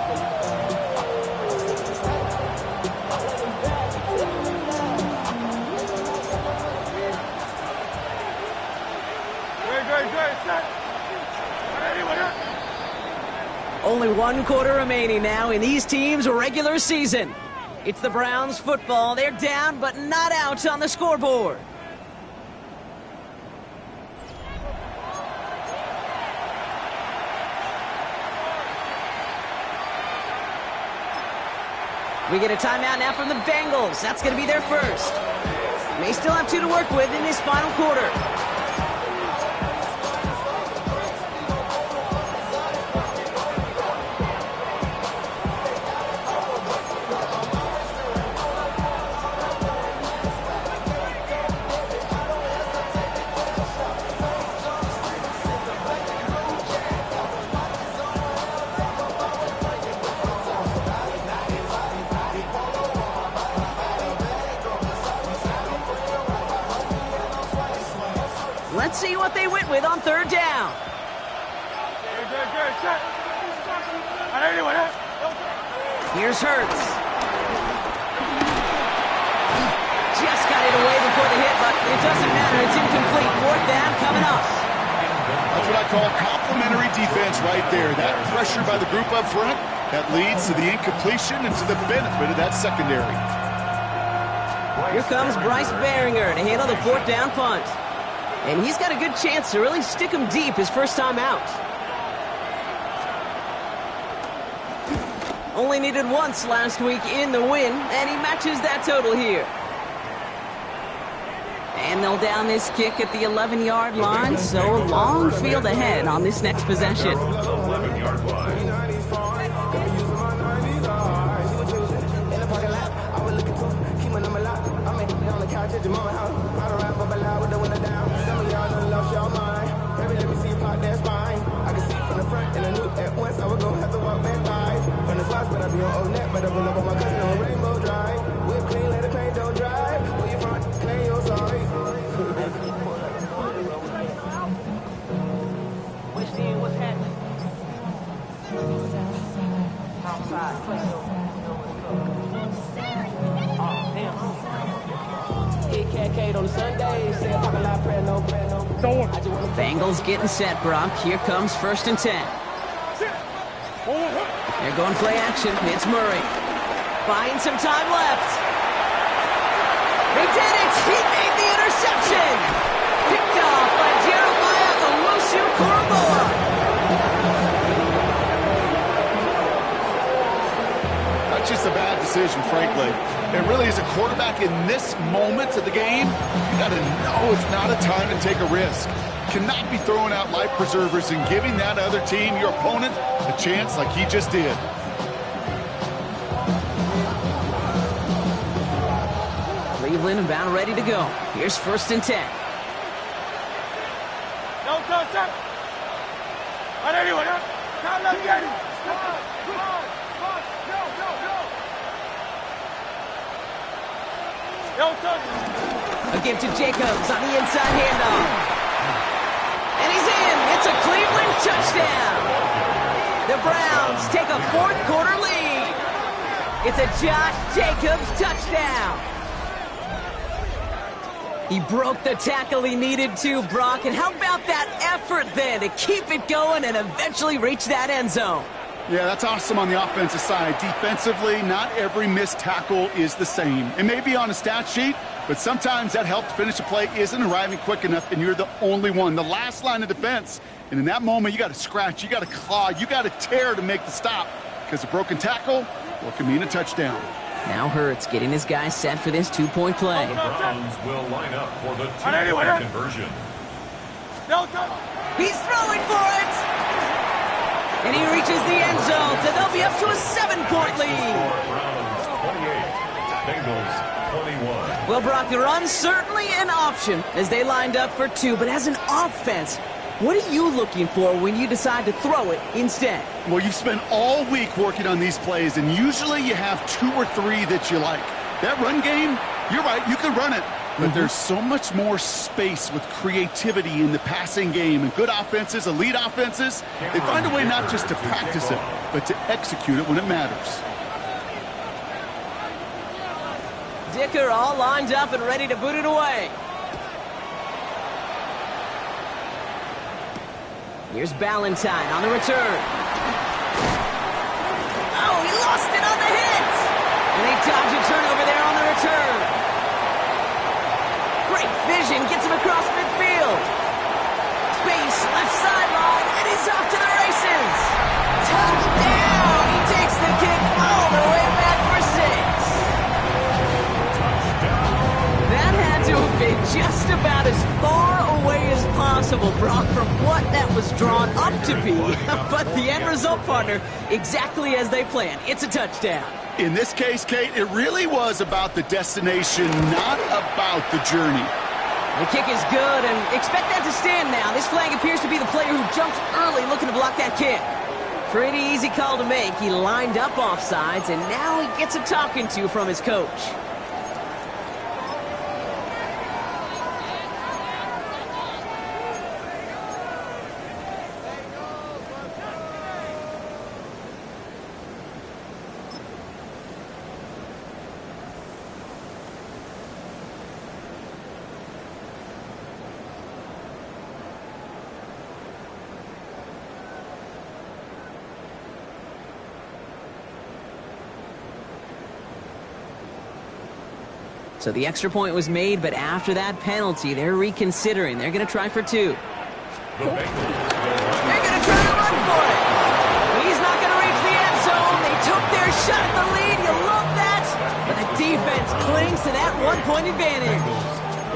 Great, set. Anyway, Only 1 quarter remaining now in these teams' regular season. It's the Browns football. They're down, but not out on the scoreboard. We get a timeout now from the Bengals. That's going to be their first. May still have 2 to work with in this final quarter. Let's see what they went with on 3rd down. Great, set. Anyway, Here's Hurts. Just got it away before the hit, but it doesn't matter. It's incomplete. 4th down coming up. That's what I call complimentary defense right there. That pressure by the group up front, that leads to the incompletion and to the benefit of that secondary. Here comes Bryce Behringer to handle the 4th down punt. And he's got a good chance to really stick him deep his first time out. Only needed once last week in the win, and he matches that total here. And they'll down this kick at the 11-yard line, so long field ahead on this next possession. 11-yard line. I can see from the front and I knew at once I would dedicate on Sundays. Say a fucking lot, prayer, no prayer, no. Bengals getting set, Brock. Here comes 1st and 10. They're going play action. It's Murray. Buying some time left. They did it! He made the interception! Picked off by Jeremiah Owusu-Koramoah. That's just a bad decision, frankly. It really is a quarterback in this moment of the game. You got to know it's not a time to take a risk. Cannot be throwing out life preservers and giving that other team, your opponent, a chance like he just did. Cleveland about ready to go. Here's 1st and 10. No touch, sir. On anyone, huh? Now let's get it. No touch. A give to Jacobs on the inside handoff. And he's in. It's a Cleveland touchdown. The Browns take a 4th quarter lead. It's a Josh Jacobs touchdown. He broke the tackle he needed to, Brock. And how about that effort then to keep it going and eventually reach that end zone? Yeah, that's awesome on the offensive side. Defensively, not every missed tackle is the same. It may be on a stat sheet, but sometimes that help to finish a play isn't arriving quick enough, and you're the only one, the last line of defense. And in that moment, you got to scratch, you got to claw, you got to tear to make the stop, because a broken tackle, well, can mean a touchdown. Now Hurts getting his guys set for this 2-point play. The Browns will line up for the 2-point conversion. No touch. He's throwing for it! And he reaches the end zone, so they'll be up to a 7-point lead. Browns 28, Bengals 21. Well, Brock, the run's certainly an option as they lined up for 2, but as an offense, what are you looking for when you decide to throw it instead? Well, you've spent all week working on these plays, and usually you have 2 or 3 that you like. That run game, you're right, you can run it. But there's so much more space with creativity in the passing game. And good offenses, elite offenses, they find a way not just to practice it, but to execute it when it matters. Dicker all lined up and ready to boot it away. Here's Ballantyne on the return. Oh, he lost it on the hit! And they dodge a turnover there on the return. Great vision, gets him across midfield. Space, left sideline, and he's off to the races. Touchdown! He takes the kick all the way back for 6. That had to have been just about as far away as possible, Brock, from what that was drawn up to be. But the end result, partner, exactly as they planned. It's a touchdown. In this case, Kate, it really was about the destination, not about the journey. The kick is good, and expect that to stand now. This flag appears to be the player who jumps early looking to block that kick. Pretty easy call to make. He lined up offsides, and now he gets a talking to from his coach. So the extra point was made, but after that penalty, they're reconsidering. They're going to try for 2. They're going to try to run for it. But he's not going to reach the end zone. They took their shot at the lead. You love that. But the defense clings to that 1-point advantage.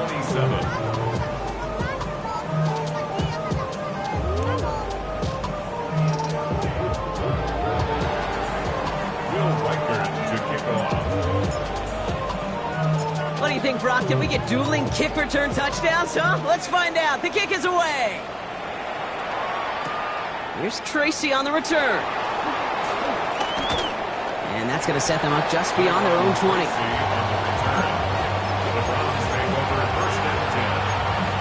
27. What do you think, Brock? Can we get dueling kick return touchdowns, huh? Let's find out. The kick is away. Here's Tracy on the return. And that's going to set them up just beyond their own 20. The Browns take over 1st and 10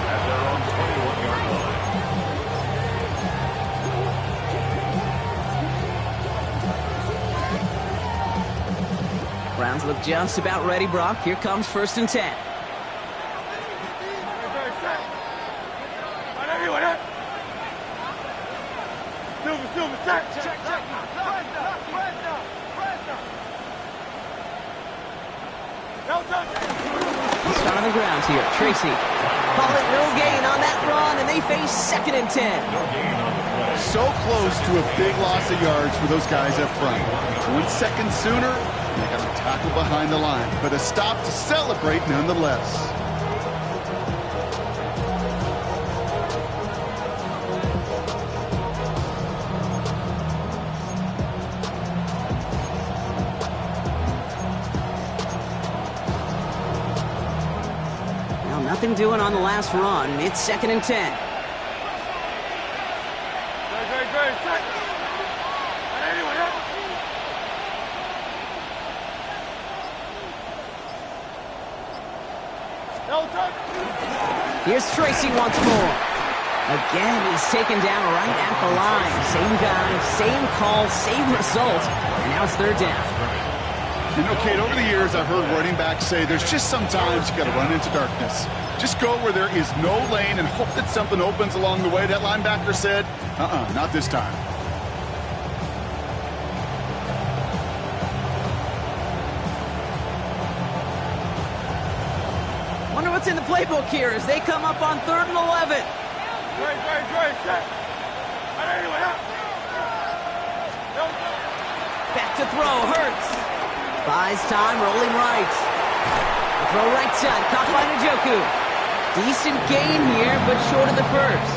at their own 21-yard line. Browns look just about ready, Brock. Here comes 1st and 10. Silver, check. He's on the ground here. Tracy. Call it no gain on that run, and they face 2nd and 10. So close to a big loss of yards for those guys up front. 1 second sooner, they got a tackle behind the line, but a stop to celebrate nonetheless. Well, nothing doing on the last run. It's 2nd and 10. Great, check. Here's Tracy once more. Again, he's taken down right at the line. Same guy, same call, same result. And now it's 3rd down. You know, Kate, over the years, I've heard running backs say there's just sometimes you got to run into darkness. Just go where there is no lane and hope that something opens along the way. That linebacker said, not this time. Wonder what's in the playbook here as they come up on 3rd and 11. Great, check. Back to throw, Hurts. Buys time, rolling right. Throw right side, caught by Njoku. Decent gain here, but short of the first.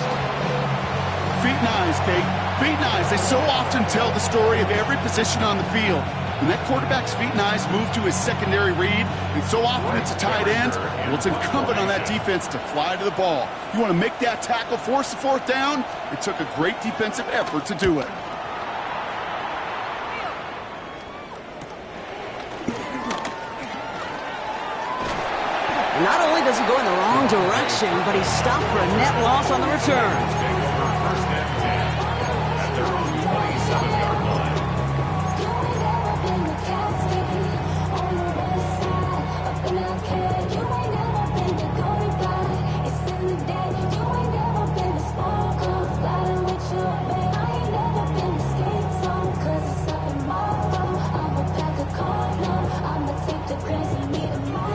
Feet and eyes, Kate. Feet and eyes. They so often tell the story of every position on the field. When that quarterback's feet and eyes move to his secondary read, and so often it's a tight end, well, it's incumbent on that defense to fly to the ball. You want to make that tackle, force the 4th down? It took a great defensive effort to do it. Not only does he go in the wrong direction, but he's stopped for a net loss on the return. First and 10 at their own 27-yard line.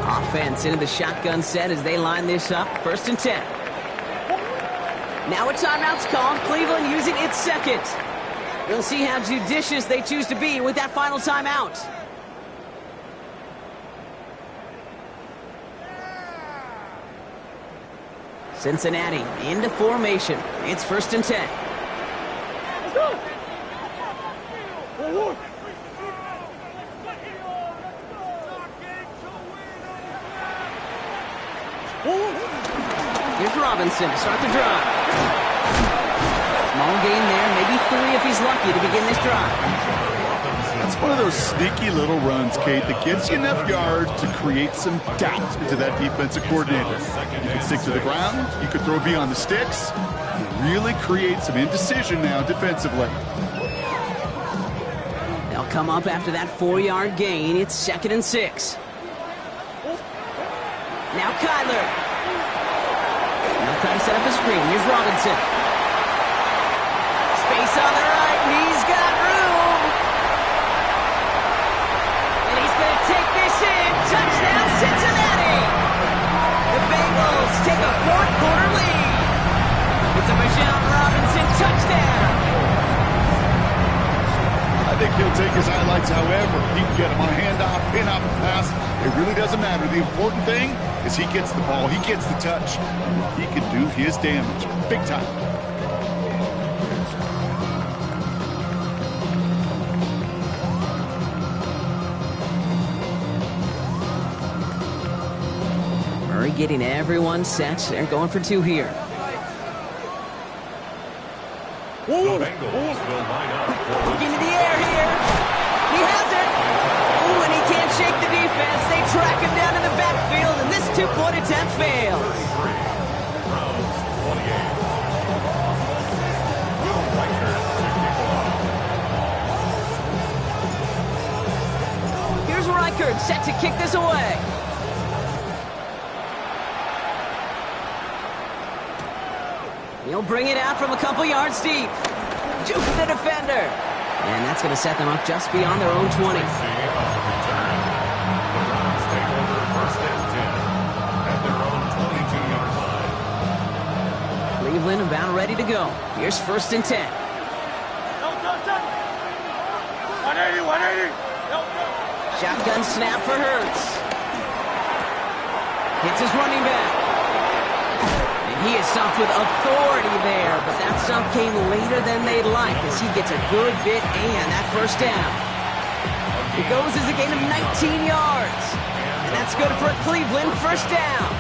Offense into the shotgun set as they line this up. 1st and 10. Now a timeout's called. Cleveland using its 2nd. We'll see how judicious they choose to be with that final timeout. Cincinnati into formation. It's 1st and 10. Here's Robinson to start the drive. Small gain there, maybe 3 if he's lucky to begin this drive. That's one of those sneaky little runs, Kate, that gets you enough yards to create some doubt into that defensive coordinator. You can stick to the ground, you could throw beyond the sticks, you really create some indecision now defensively. They'll come up after that 4-yard gain. It's 2nd and 6. Now Kyler. Now trying to set up a screen. Here's Robinson. Space on the right, and he's got room. And he's going to take this in. Touchdown, Cincinnati. The Bengals take a 4th quarter lead. It's a Michelle Robinson touchdown. I think he'll take his highlights however he can get them on a handoff, pin-off, pass. It really doesn't matter. The important thing is he gets the ball, he gets the touch. He can do his damage big time. Murray getting everyone set. They're going for 2 here. The Bengals will line up for Into the air here. He has it. Ooh, and he can't shake the defense. They track him down in the backfield, and this 2-point attempt fails. Browns 28. Will Reichert to kick off. Here's Reichert set to kick this away. He'll bring it out from a couple yards deep. Duping the defender. And that's going to set them up just beyond their own 20. Cleveland about ready to go. Here's 1st and 10. 180. Shotgun snap for Hurts. Hits his running back. And he is stuffed with authority there, but that stuff came later than they'd like as he gets a good bit and that 1st down. It goes as a gain of 19 yards. And that's good for a Cleveland 1st down.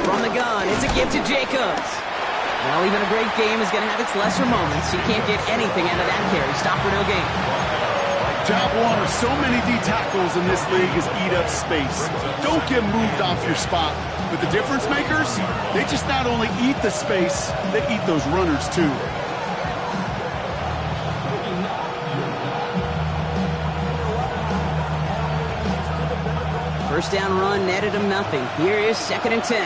From the gun, it's a give to Jacobs. Well, even a great game is going to have its lesser moments. You can't get anything out of that carry. Stop for no gain. Job one of so many D tackles in this league is eat up space. Don't get moved off your spot. But the difference makers, they just not only eat the space, they eat those runners too. 1st down run netted him nothing. Here is 2nd and 10.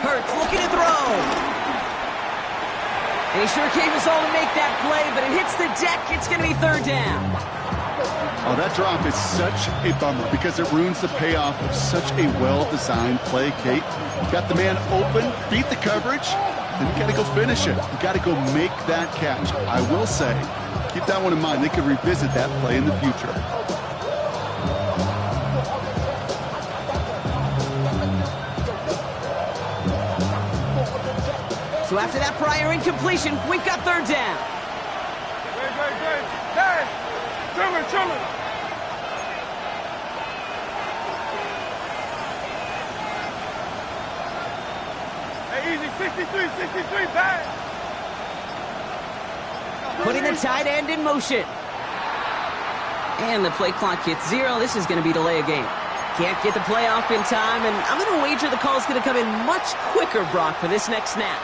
Hurts looking to throw. And he sure came us all to make that play, but it hits the deck. It's going to be 3rd down. Oh, that drop is such a bummer because it ruins the payoff of such a well-designed play, Kate. Got the man open, beat the coverage, then you got to go finish it. You got to go make that catch. I will say, keep that one in mind. They could revisit that play in the future. So after that prior incompletion, we've got 3rd down. Hey, Truman. Hey, easy, 63, back. Putting the tight end in motion. And the play clock hits 0. This is going to be delay a game. Can't get the play off in time, and I'm going to wager the call's going to come in much quicker, Brock, for this next snap.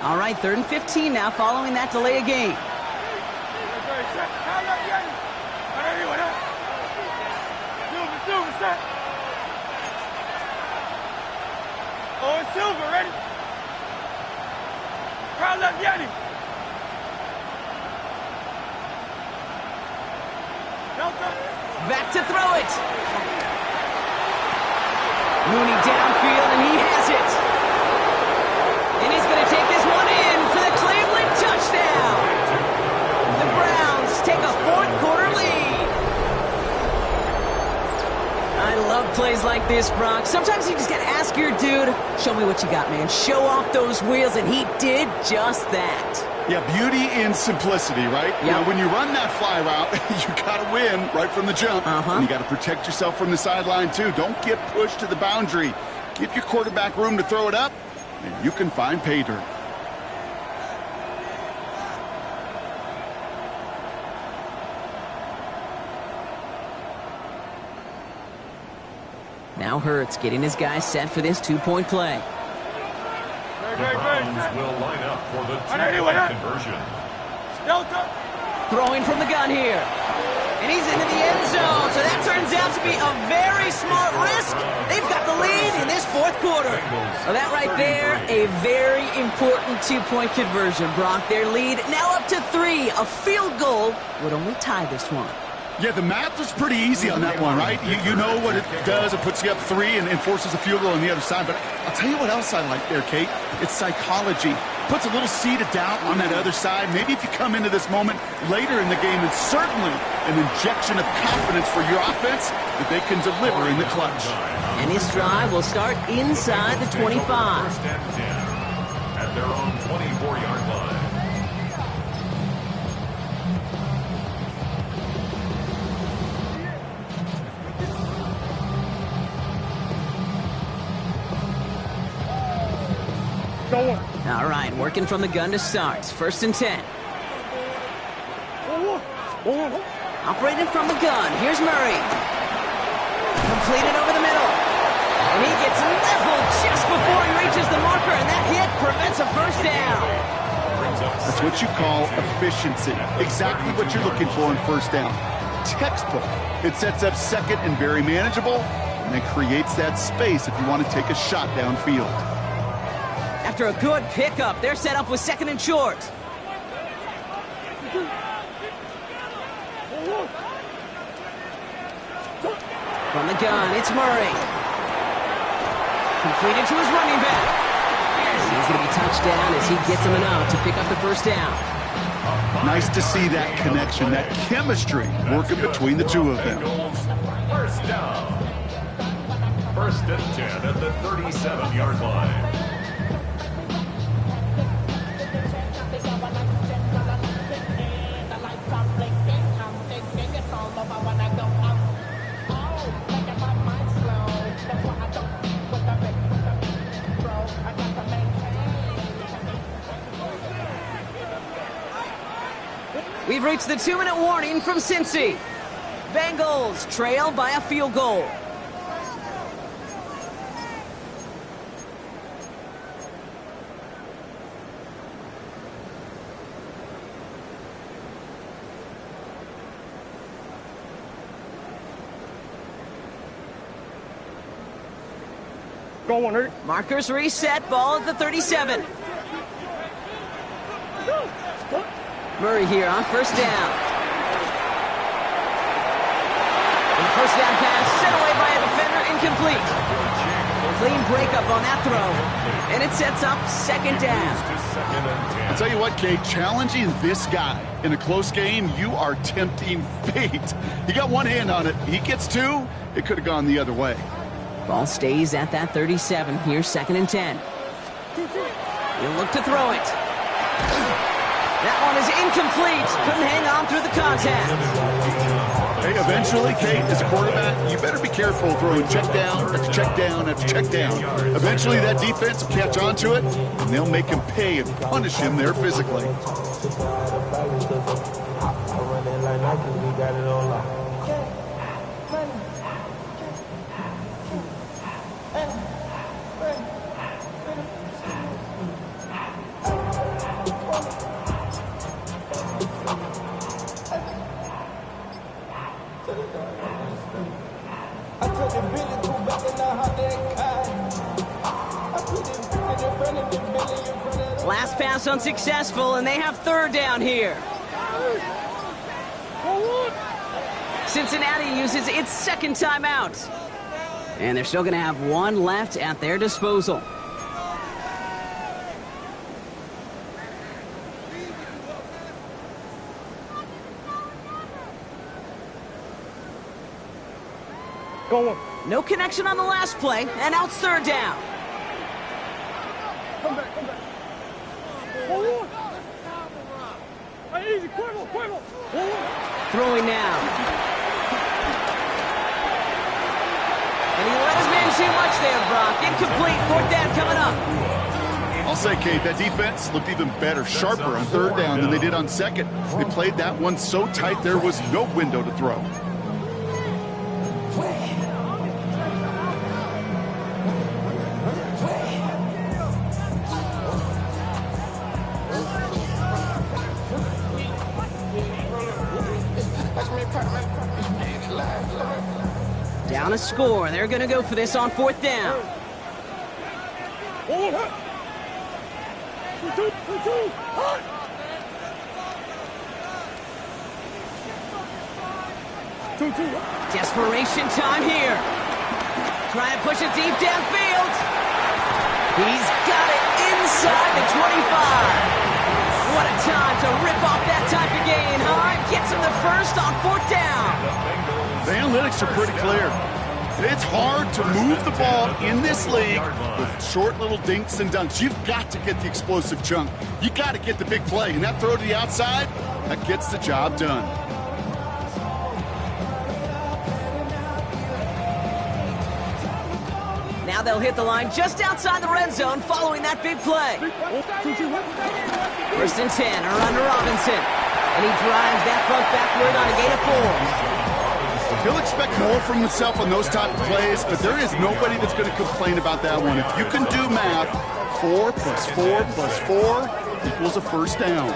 All right, 3rd and 15 now following that delay of game. Oh, it's Silver, ready? Crowd left Yeti. Back to throw it. Mooney downfield, and he has it. And he's going to take this one in for the Cleveland touchdown. The Browns take a 4th quarter lead. I love plays like this, Brock. Sometimes you just got to ask your dude, show me what you got, man. Show off those wheels, and he did just that. Yeah, beauty in simplicity, right? Yep. You know, when you run that fly route, you got to win right from the jump. And you got to protect yourself from the sideline, too. Don't get pushed to the boundary. Give your quarterback room to throw it up, and you can find pay dirt. Now Hurts getting his guys set for this 2-point play. The Browns will line up for the 2-point conversion. Throwing from the gun here. And he's into the end zone. So that turns out to be a very smart risk. They've got the lead in this 4th quarter. Well, that right there, a very important 2-point conversion. Brock, their lead now up to 3. A field goal would only tie this one. Yeah, the math is pretty easy on that one, right? You know what it does. It puts you up 3 and forces a field goal on the other side. But I'll tell you what else I like there, Kate. It's psychology. Puts a little seed of doubt on that other side. Maybe if you come into this moment later in the game, it's certainly an injection of confidence for your offense that they can deliver in the clutch. And this drive will start inside the 25. First and 10 at their own 24-yard line. All right, working from the gun to start. 1st and 10. Operating from the gun. Here's Murray. Completed over the middle. And he gets leveled just before he reaches the marker, and that hit prevents a 1st down. That's what you call efficiency. Exactly what you're looking for in 1st down. Textbook. It sets up 2nd and very manageable, and it creates that space if you want to take a shot downfield. After a good pickup, they're set up with 2nd and short. From the gun, it's Murray. Completed to his running back. He's going to be touched down as he gets him enough to pick up the 1st down. Nice to see that connection, that chemistry working between the two of them. 1st down. 1st and 10 at the 37-yard line. We've reached the 2-minute warning from Cincy. Bengals trail by a field goal. Go on, Eric. Markers reset, ball at the 37. Murray here on 1st down. And the 1st down pass set away by a defender, incomplete. Clean breakup on that throw. And it sets up 2nd down. I'll tell you what, Kate, challenging this guy in a close game, you are tempting fate. He got one hand on it. He gets 2. It could have gone the other way. Ball stays at that 37. Here's 2nd and 10. He'll look to throw it. That one is incomplete. Couldn't hang on through the contact. Hey, eventually, Kate, as a quarterback, you better be careful throwing check down after check down after check down. Eventually, that defense will catch on to it, and they'll make him pay and punish him there physically. Last pass unsuccessful, and they have 3rd down here. Cincinnati uses its 2nd timeout. And they're still going to have 1 left at their disposal. Go on. No connection on the last play, and now it's 3rd down. Come back. Go on. Hey, easy, Quivel. Throwing now. And he let his man too much there, Brock. Incomplete. 4th down coming up. I'll say, Kate, that defense looked even better, sharper on 3rd down than they did on 2nd. They played that one so tight there was no window to throw. Down a score. They're going to go for this on 4th down. Desperation time here. Trying to push it deep downfield. He's got it inside the 25. What a time to rip off that type of gain, huh? Gets him the 1st on 4th down. The analytics are pretty clear. It's hard to move the ball in this league with short little dinks and dunks. You've got to get the explosive chunk. You got to get the big play. And that throw to the outside, that gets the job done. Now they'll hit the line just outside the red zone following that big play. 1st and 10 are under Robinson. And he drives that front backward on a gain of 4. He'll expect more from himself on those type of plays, but there is nobody that's going to complain about that one. If you can do math, 4 plus 4 plus 4 equals a first down.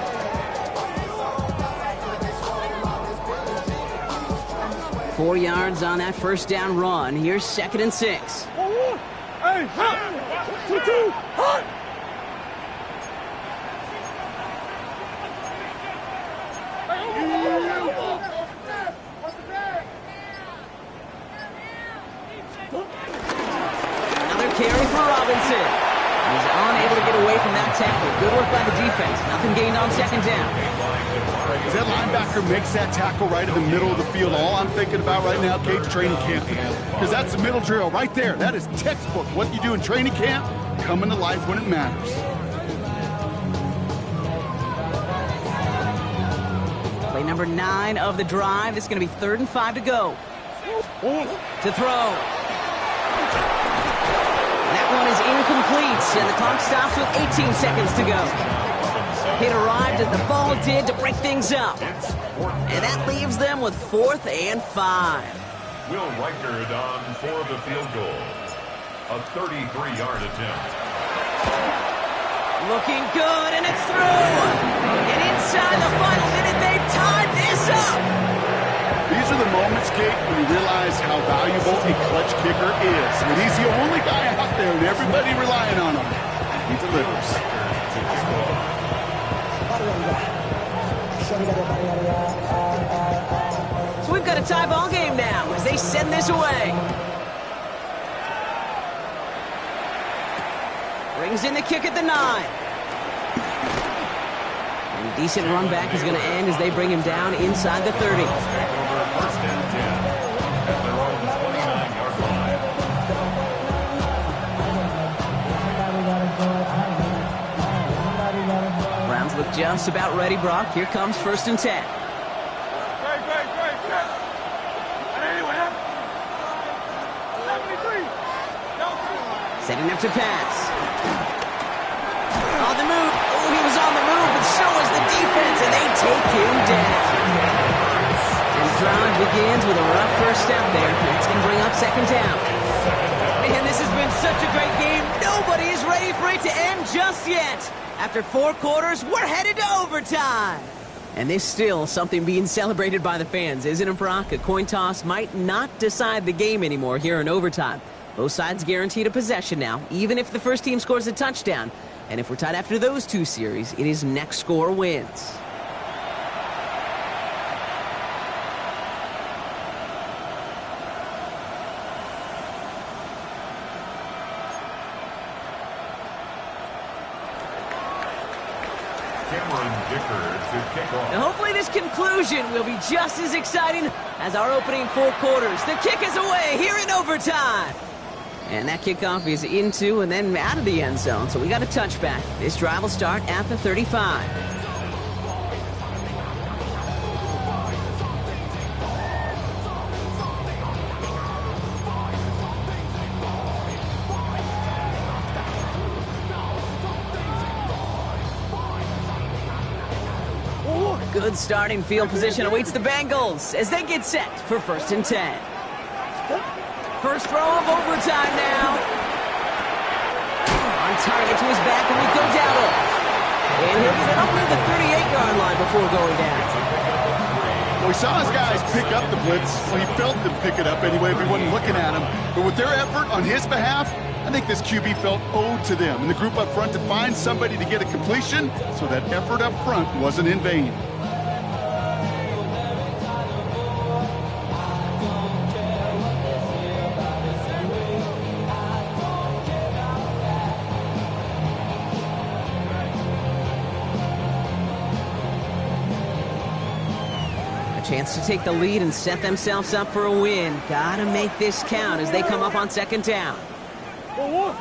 Four yards on that first down run. Here's 2nd and 6. Hey, Another carry for Robinson. He's unable to get away from that tackle. Good work by the defense. Nothing gained on 2nd down. As that linebacker makes that tackle right in the middle of the field, all I'm thinking about right now, Cade's training camp. Because that's the middle drill right there. That is textbook. What you do in training camp, coming to life when it matters. Play number 9 of the drive. It's going to be 3rd and 5 to go. To throw. That one is incomplete, and the clock stops with 18 seconds to go. It arrived as the ball did to break things up. And that leaves them with 4th and 5. Will Reichard on for the field goal. A 33-yard attempt. Looking good, and it's through. And inside the final minute, they've tied this up. These are the moments, Kate, when you realize how valuable a clutch kicker is. When he's the only guy out there and everybody relying on him, he delivers. So we've got a tie ball game now as they send this away. Brings in the kick at the 9. And a decent run back is going to end as they bring him down inside the 30. 1st and 10 at their own 29-yard line. Browns look just about ready, Brock. Here comes 1st and 10. Setting up to pass. On the move. Oh, he was on the move, but so was the defense, and they take him down. And the drive begins with a rough first step there. That's going to bring up 2nd down. Man, this has been such a great game. Nobody is ready for it to end just yet. After 4 quarters, we're headed to overtime. And there's still something being celebrated by the fans, isn't it, Brock? A coin toss might not decide the game anymore here in overtime. Both sides guaranteed a possession now, even if the first team scores a touchdown. And if we're tied after those 2 series, it is next score wins. Now hopefully this conclusion will be just as exciting as our opening 4 quarters. The kick is away here in overtime. And that kickoff is into and then out of the end zone. So we got a touchback. This drive will start at the 35. Good starting field position awaits the Bengals as they get set for 1st and 10. First throw of overtime now. On target to his back, and we go down. And he'll get it up near the 38-yard line before going down. Well, we saw his guys pick up the blitz. Well, he felt them pick it up anyway if he wasn't looking at him. But with their effort on his behalf, I think this QB felt owed to them and the group up front to find somebody to get a completion, so that effort up front wasn't in vain. Chance to take the lead and set themselves up for a win. Gotta make this count as they come up on 2nd down. From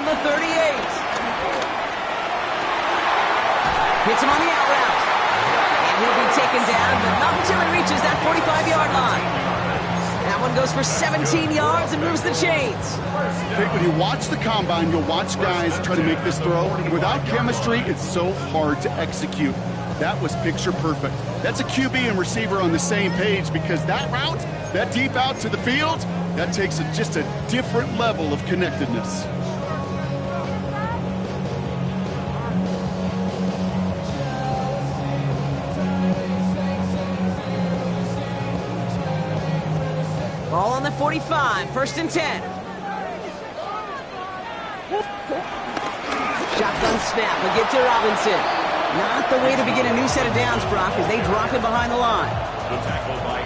the 38. Hits him on the out route. And he'll be taken down, but not until he reaches that 45-yard line. That one goes for 17 yards and moves the chains. Jake, when you watch the combine, you'll watch guys try to make this throw. Without chemistry, it's so hard to execute. That was picture perfect. That's a QB and receiver on the same page, because that route, that deep out to the field, that takes just a different level of connectedness. Ball on the 45, 1st and 10. Shotgun snap, will get to Robinson. Not the way to begin a new set of downs, Brock, as they drop him behind the line.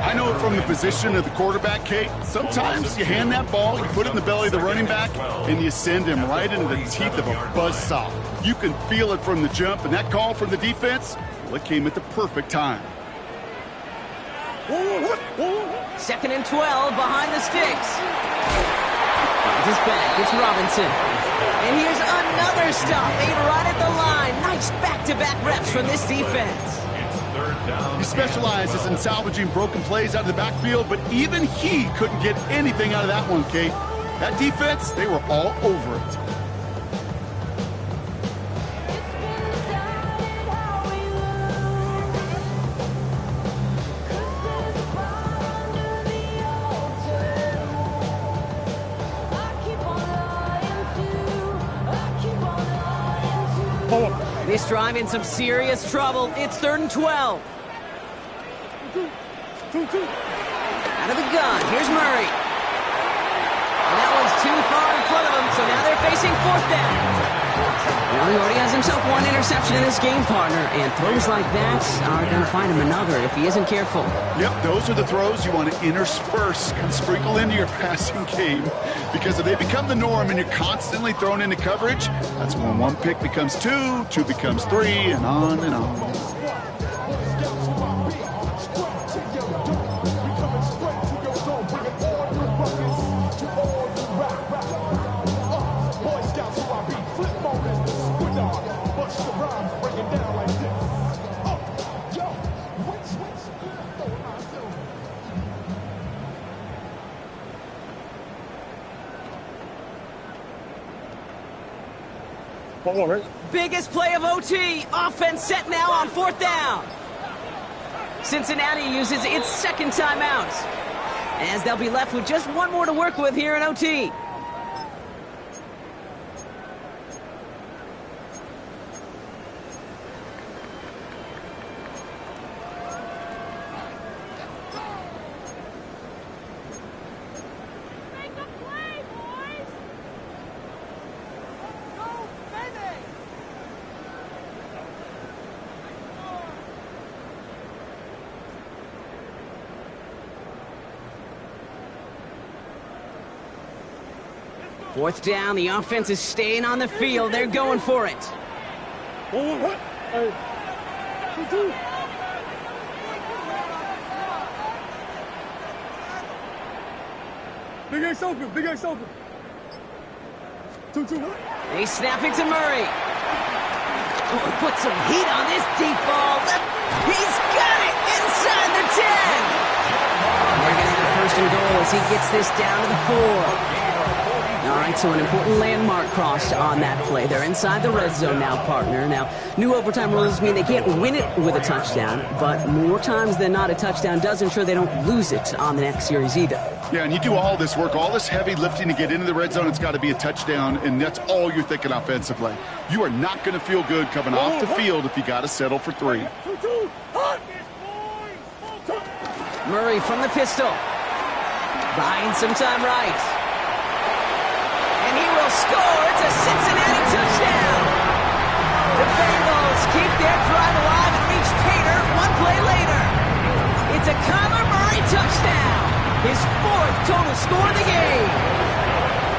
I know it from the position of the quarterback, Kate. Sometimes you hand that ball, you put it in the belly of the running back, and you send him right into the teeth of a buzzsaw. You can feel it from the jump, and that call from the defense, well, it came at the perfect time. 2nd and 12 behind the sticks. Finds his back. It's Robinson. And here's another stop made right at the line. Nice back-to-back reps from this defense. He specializes in salvaging broken plays out of the backfield, but even he couldn't get anything out of that one, Kate. That defense, they were all over it. This drive in some serious trouble. It's 3rd and 12. Out of the gun. Here's Murray. And that one's too far in front of him, so now they're facing 4th down. Well, he already has himself one interception in this game, partner, and throws like that are going to find him another if he isn't careful. Yep, those are the throws you want to intersperse and sprinkle into your passing game, because if they become the norm and you're constantly thrown into coverage, that's when one pick becomes two, two becomes three, and on and on. Biggest play of OT. Offense set now on 4th down. Cincinnati uses its 2nd timeout, as they'll be left with just one more to work with here in OT. Fourth down, the offense is staying on the field. They're going for it. Big Ace open, Big Ace open. 2-2. They snap it to Murray. Oh, put some heat on this deep ball. He's got it inside the 10. They're going to have 1st and goal as he gets this down to the 4. All right, so an important landmark crossed on that play. They're inside the red zone now, partner. Now, new overtime rules mean they can't win it with a touchdown, but more times than not, a touchdown does ensure they don't lose it on the next series either. Yeah, and you do all this work, all this heavy lifting to get into the red zone, it's got to be a touchdown, and that's all you're thinking offensively. You are not going to feel good coming off the field if you got to settle for 3. Murray from the pistol. Buying some time right. And he will score. It's a Cincinnati touchdown. The Bengals keep their drive alive and reach Pater one play later. It's a Kyler Murray touchdown. His 4th total score of the game.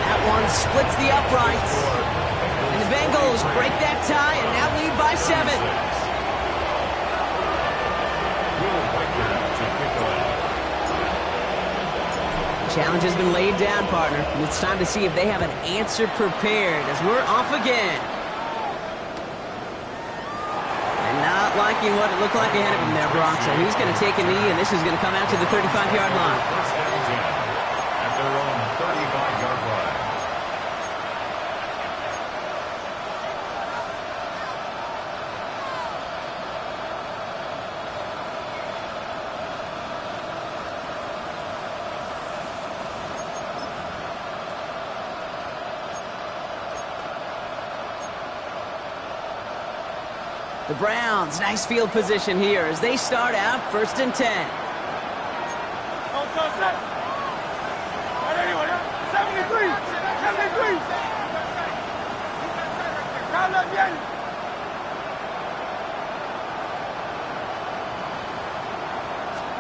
That one splits the uprights. And the Bengals break that tie and now lead by 7. Challenge has been laid down, partner. And it's time to see if they have an answer prepared as we're off again. And not like taking what it looked like ahead of him there, Brock. So he's going to take a knee, and this is going to come out to the 35-yard line. First and 10 at their own 35-yard line. The Browns, nice field position here as they start out 1st and 10. Don't touch that. Right anyway, 73. 73. Round up, Yanni.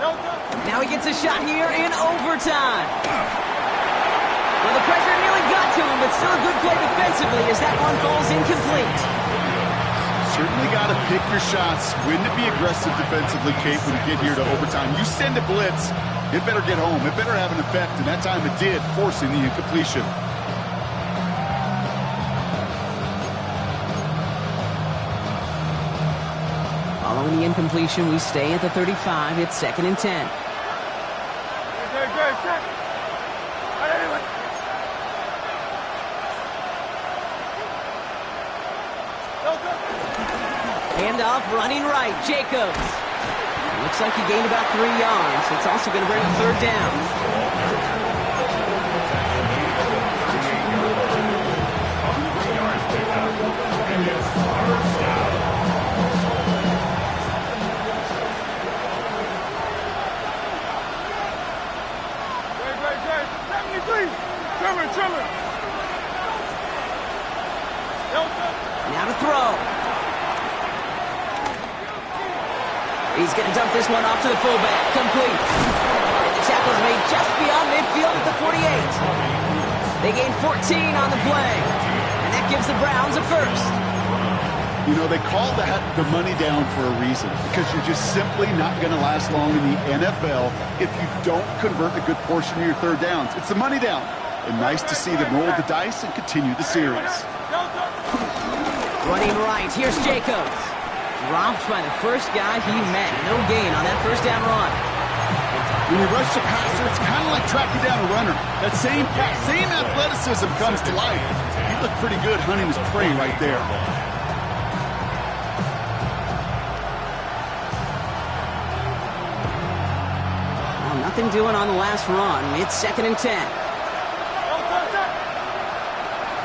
Don't touch. Now he gets a shot here in overtime. Well, the pressure nearly got to him, but still a good play defensively as that one falls incomplete. Certainly got to pick your shots. Wouldn't it be aggressive defensively, Kate, when you get here to overtime? You send a blitz, it better get home. It better have an effect, and that time it did, forcing the incompletion. Following the incompletion, we stay at the 35. It's 2nd and 10. Good, check. Right anyway. Don't touch. Handoff, running right, Jacobs. Looks like he gained about 3 yards. It's also going to bring him 3rd down. Great. 73. Trimmer. Don't touch. Now to throw. He's going to dump this one off to the fullback. Complete. And the tackle's made just beyond midfield at the 48. They gain 14 on the play. And that gives the Browns a first. You know, they call that the money down for a reason, because you're just simply not going to last long in the NFL if you don't convert a good portion of your 3rd downs. It's the money down. And nice to see them roll the dice and continue the series. Running right. Here's Jacobs. Dropped by the first guy he met. No gain on that 1st down run. When you rush the passer, it's kind of like tracking down a runner. That same athleticism comes to life. He looked pretty good hunting his prey right there. Well, nothing doing on the last run. It's 2nd and 10. Don't touch that.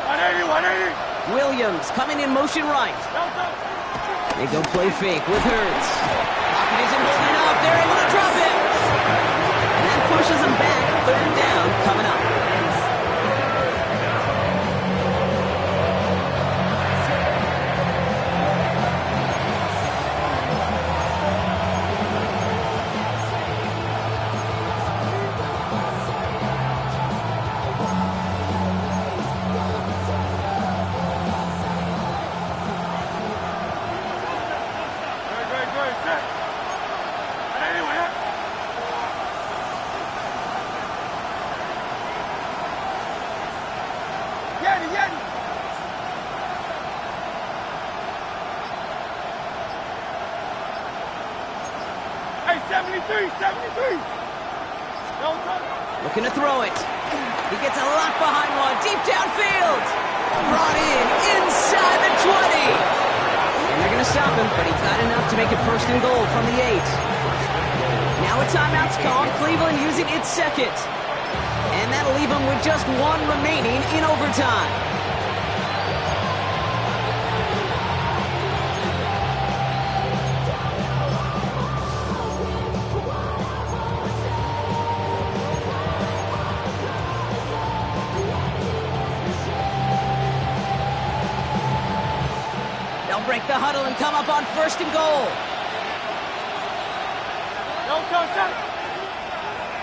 180. Williams coming in motion right. Don't touch. They go play fake with Hurts. Pocket isn't holding up. They're able to drop it. And that pushes them back. 3rd down coming up. Great. Check. Right anyway, Yanni. Hey, 73. Don't touch. Looking to throw it. He gets a lot behind one. Deep downfield. Brought in inside the 20. And they're going to stop him, but he got enough to make it 1st and goal from the 8. Now a timeout's called. Cleveland using its 2nd. And that'll leave them with just 1 remaining in overtime. Break the huddle and come up on 1st and goal. Don't touch that.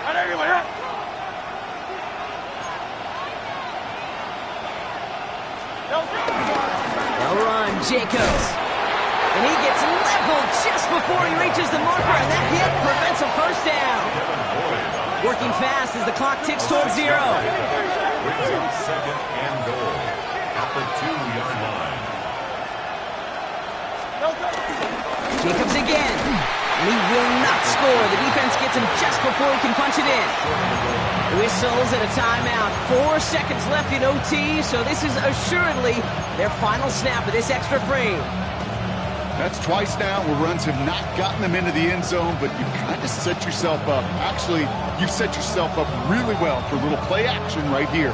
Right anyway, Don't touch. They'll run, Jacobs. And he gets leveled just before he reaches the marker, and that hit prevents a 1st down. Working fast as the clock ticks towards 0. Brings up 2nd and goal at the 2-yard line. Jacobs again. And he will not score. The defense gets him just before he can punch it in. Whistles and a timeout. 4 seconds left in OT, so this is assuredly their final snap of this extra frame. That's twice now where runs have not gotten them into the end zone, but you've kind of set yourself up. Actually, you've set yourself up really well for a little play action right here.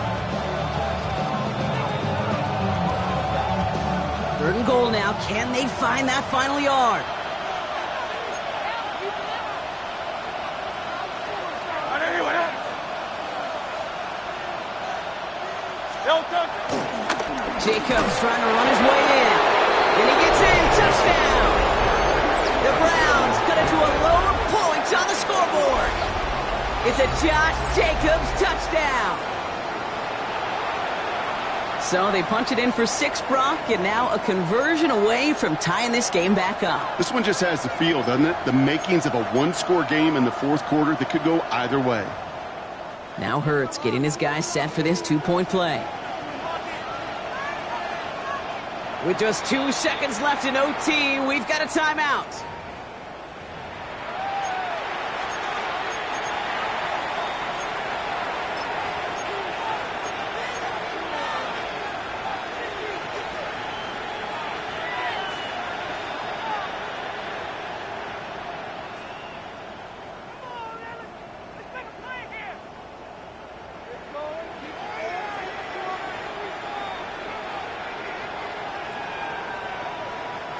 3rd and goal now. Can they find that final yard? Jacobs trying to run his way in. And he gets in. Touchdown! The Browns cut it to a lower point on the scoreboard. It's a Josh Jacobs touchdown. So they punch it in for 6, Brock, and now a conversion away from tying this game back up. This one just has the feel, doesn't it? The makings of a one-score game in the 4th quarter that could go either way. Now Hurts getting his guys set for this 2-point play. With just 2 seconds left in OT, we've got a timeout.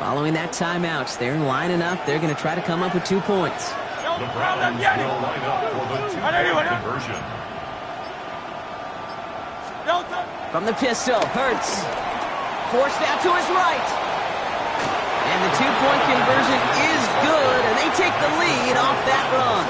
Following that timeout, they're lining up. They're going to try to come up with 2 points. The Browns will line up for the 2-point conversion. From the pistol, Hurts. Forced out to his right. And the 2-point conversion is good, and they take the lead off that run.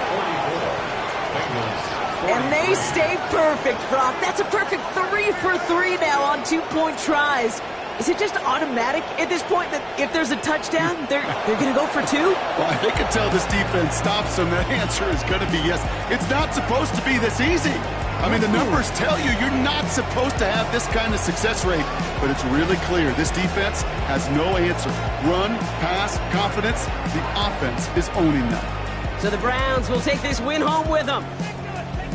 And they stay perfect, Brock. That's a perfect 3 for 3 now on 2-point tries. Is it just automatic at this point that if there's a touchdown, they're going to go for 2? Well, they can tell this defense stops them. The answer is going to be yes. It's not supposed to be this easy. I mean, the numbers tell you you're not supposed to have this kind of success rate, but it's really clear this defense has no answer. Run, pass, confidence, the offense is owning them. So the Browns will take this win home with them.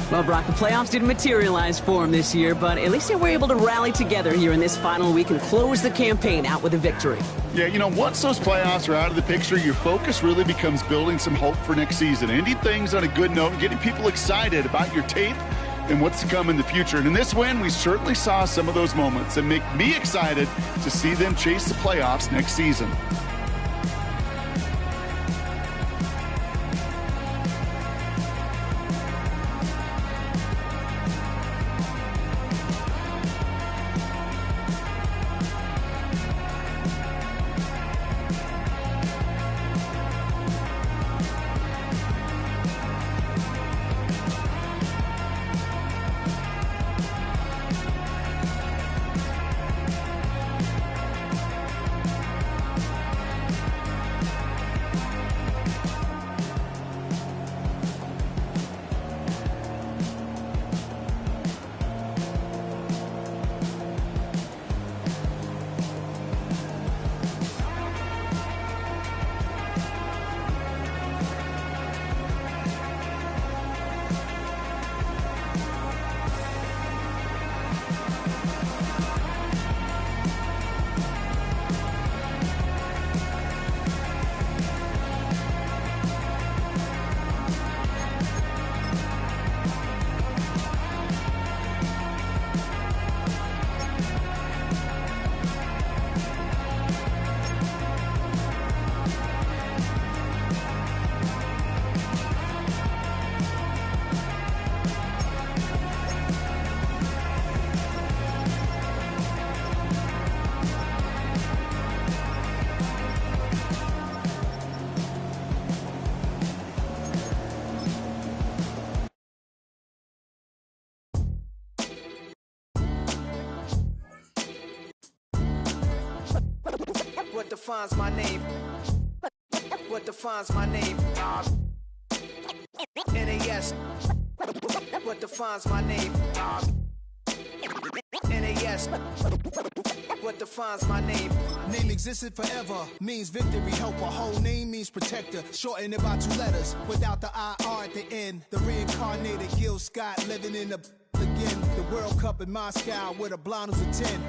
Well, Brock, the playoffs didn't materialize for them this year, but at least they were able to rally together here in this final week and close the campaign out with a victory. Yeah, you know, once those playoffs are out of the picture, your focus really becomes building some hope for next season, ending things on a good note and getting people excited about your tape and what's to come in the future. And in this win, we certainly saw some of those moments that make me excited to see them chase the playoffs next season. What defines my name? What defines my name? NAS. What defines my name? NAS. what defines my name. Name existed forever, means victory, helper. Whole name means protector, shortened it by 2 letters, without the IR at the end. The reincarnated Gil Scott living in the again. The World Cup in Moscow with a blonde who's a 10.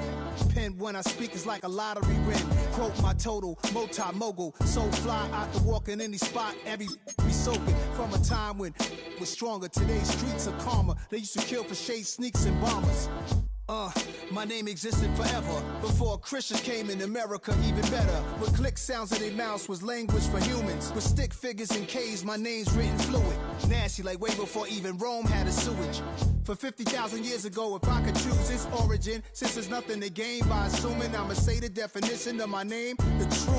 Pen when I speak is like a lottery win. Quote my total, multi-mogul. So fly out to walk in any spot, every be soaking. From a time when was stronger, today's streets are calmer. They used to kill for shade sneaks and bombers. My name existed forever. Before Christians came in America, even better. With click sounds in their mouths was language for humans. With stick figures and K's, my name's written fluid. Nasty like way before even Rome had a sewage. For 50,000 years ago, if I could choose its origin, since there's nothing to gain by assuming, I'ma say the definition of my name, the truest.